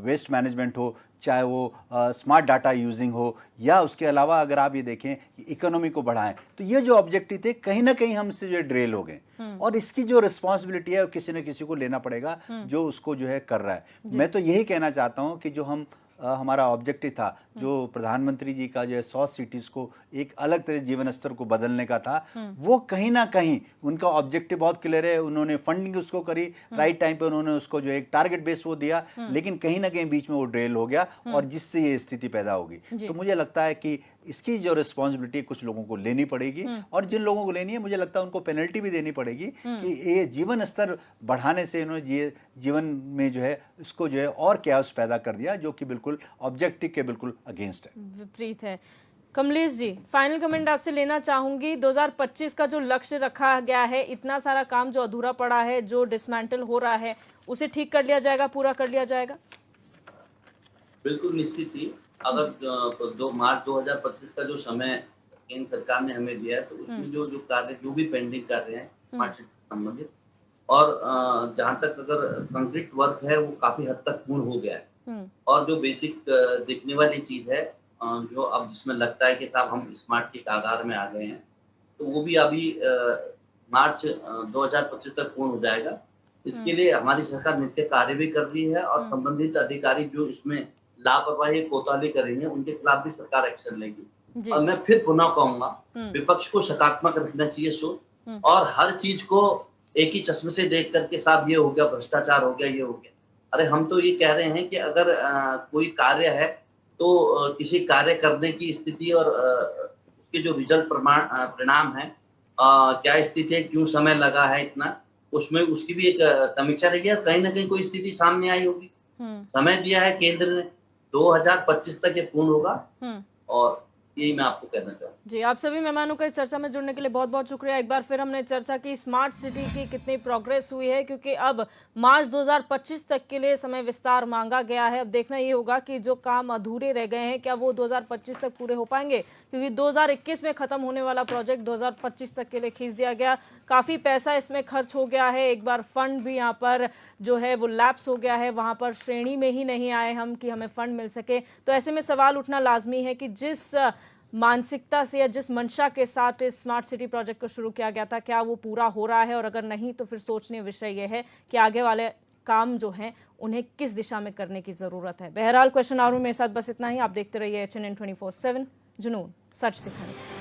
वेस्ट मैनेजमेंट हो, चाहे वो स्मार्ट डाटा यूजिंग हो, या उसके अलावा अगर आप ये देखें इकोनॉमी को बढ़ाएं, तो ये जो ऑब्जेक्टिव थे कहीं ना कहीं हमसे जो ड्रेल हो गए, और इसकी जो रिस्पॉन्सिबिलिटी है किसी न किसी को लेना पड़ेगा जो उसको जो है कर रहा है। मैं तो यही कहना चाहता हूं कि जो हमारा ऑब्जेक्टिव था, जो प्रधानमंत्री जी का जो है 100 सिटीज को एक अलग तरह जीवन स्तर को बदलने का था, वो कहीं ना कहीं उनका ऑब्जेक्टिव बहुत क्लियर है। उन्होंने फंडिंग उसको करी राइट टाइम पे, उन्होंने उसको जो एक टारगेट बेस वो दिया, लेकिन कहीं ना कहीं बीच में वो ड्रेल हो गया और जिससे ये स्थिति पैदा होगी। तो मुझे लगता है कि इसकी जो रिस्पॉन्सिबिलिटी कुछ लोगों को लेनी पड़ेगी, और जिन लोगों को लेनी है मुझे लगता है उनको पेनल्टी भी देनी पड़ेगी कि ये जीवन स्तर बढ़ाने से इन्होंने जीवन में जो है इसको जो है और कैओस पैदा कर दिया, जो कि बिल्कुल ऑब्जेक्टिव के बिल्कुल अगेंस्ट है, विपरीत है। कमलेश जी, फाइनल कमेंट आपसे लेना चाहूंगी। 2025 का जो लक्ष्य रखा गया है, इतना सारा काम जो अधूरा पड़ा है, जो डिसमेंटल हो रहा है, उसे ठीक कर लिया जाएगा, पूरा कर लिया जाएगा? बिल्कुल निश्चित ही। अगर मार्च 2025 का जो समय केंद्र सरकार ने हमें दिया है, तो उसमें जो कार्य जो भी पेंडिंग कार्य हैं स्मार्ट सिटी से संबंधित, और जहां तक अगर कंक्रीट वर्क है वो काफी हद तक पूर्ण हो गया है, और जो बेसिक देखने वाली चीज है जो अब जिसमें लगता है कि साहब हम स्मार्ट के कागार में आ गए हैं, तो वो भी अभी मार्च 2025 तक पूर्ण हो जाएगा। इसके लिए हमारी सरकार नित्य कार्य भी कर रही है, और संबंधित अधिकारी जो इसमें लापरवाही कोताही कर रही है उनके खिलाफ भी सरकार एक्शन लेगी। और मैं फिर पुनः कहूंगा, विपक्ष को सकारात्मक रखना चाहिए सोच, और हर चीज को एक ही चश्मे से देख करके साहब ये हो गया, भ्रष्टाचार हो गया, ये हो गया। अरे हम तो ये कह रहे हैं कि अगर कोई कार्य है तो किसी कार्य करने की स्थिति और उसके जो रिजल्ट परिणाम है, क्या स्थिति है, क्यों समय लगा है इतना, उसमें उसकी भी एक समीक्षा रही है। कहीं ना कहीं कोई स्थिति सामने आई होगी। समय दिया है केंद्र ने, 2025 तक ये पूर्ण होगा, और यही मैं आपको कहना चाहूँ। जी, आप सभी मेहमानों का इस चर्चा में जुड़ने के लिए बहुत बहुत शुक्रिया। एक बार फिर हमने चर्चा की स्मार्ट सिटी की कितनी प्रोग्रेस हुई है, क्योंकि अब मार्च 2025 तक के लिए समय विस्तार मांगा गया है। अब देखना ये होगा कि जो काम अधूरे रह गए हैं क्या वो 2025 तक पूरे हो पाएंगे, क्योंकि 2021 में खत्म होने वाला प्रोजेक्ट 2025 तक के लिए खींच दिया गया। काफ़ी पैसा इसमें खर्च हो गया है। एक बार फंड भी यहाँ पर जो है वो लैप्स हो गया है, वहाँ पर श्रेणी में ही नहीं आए हम कि हमें फंड मिल सके। तो ऐसे में सवाल उठना लाजमी है कि जिस मानसिकता से या जिस मंशा के साथ इस स्मार्ट सिटी प्रोजेक्ट को शुरू किया गया था, क्या वो पूरा हो रहा है, और अगर नहीं तो फिर सोचनीय विषय यह है कि आगे वाले काम जो हैं उन्हें किस दिशा में करने की ज़रूरत है। बहरहाल क्वेश्चन आवर में मेरे साथ बस इतना ही। आप देखते रहिए HNN 24/7, जुनून सच दिखाने।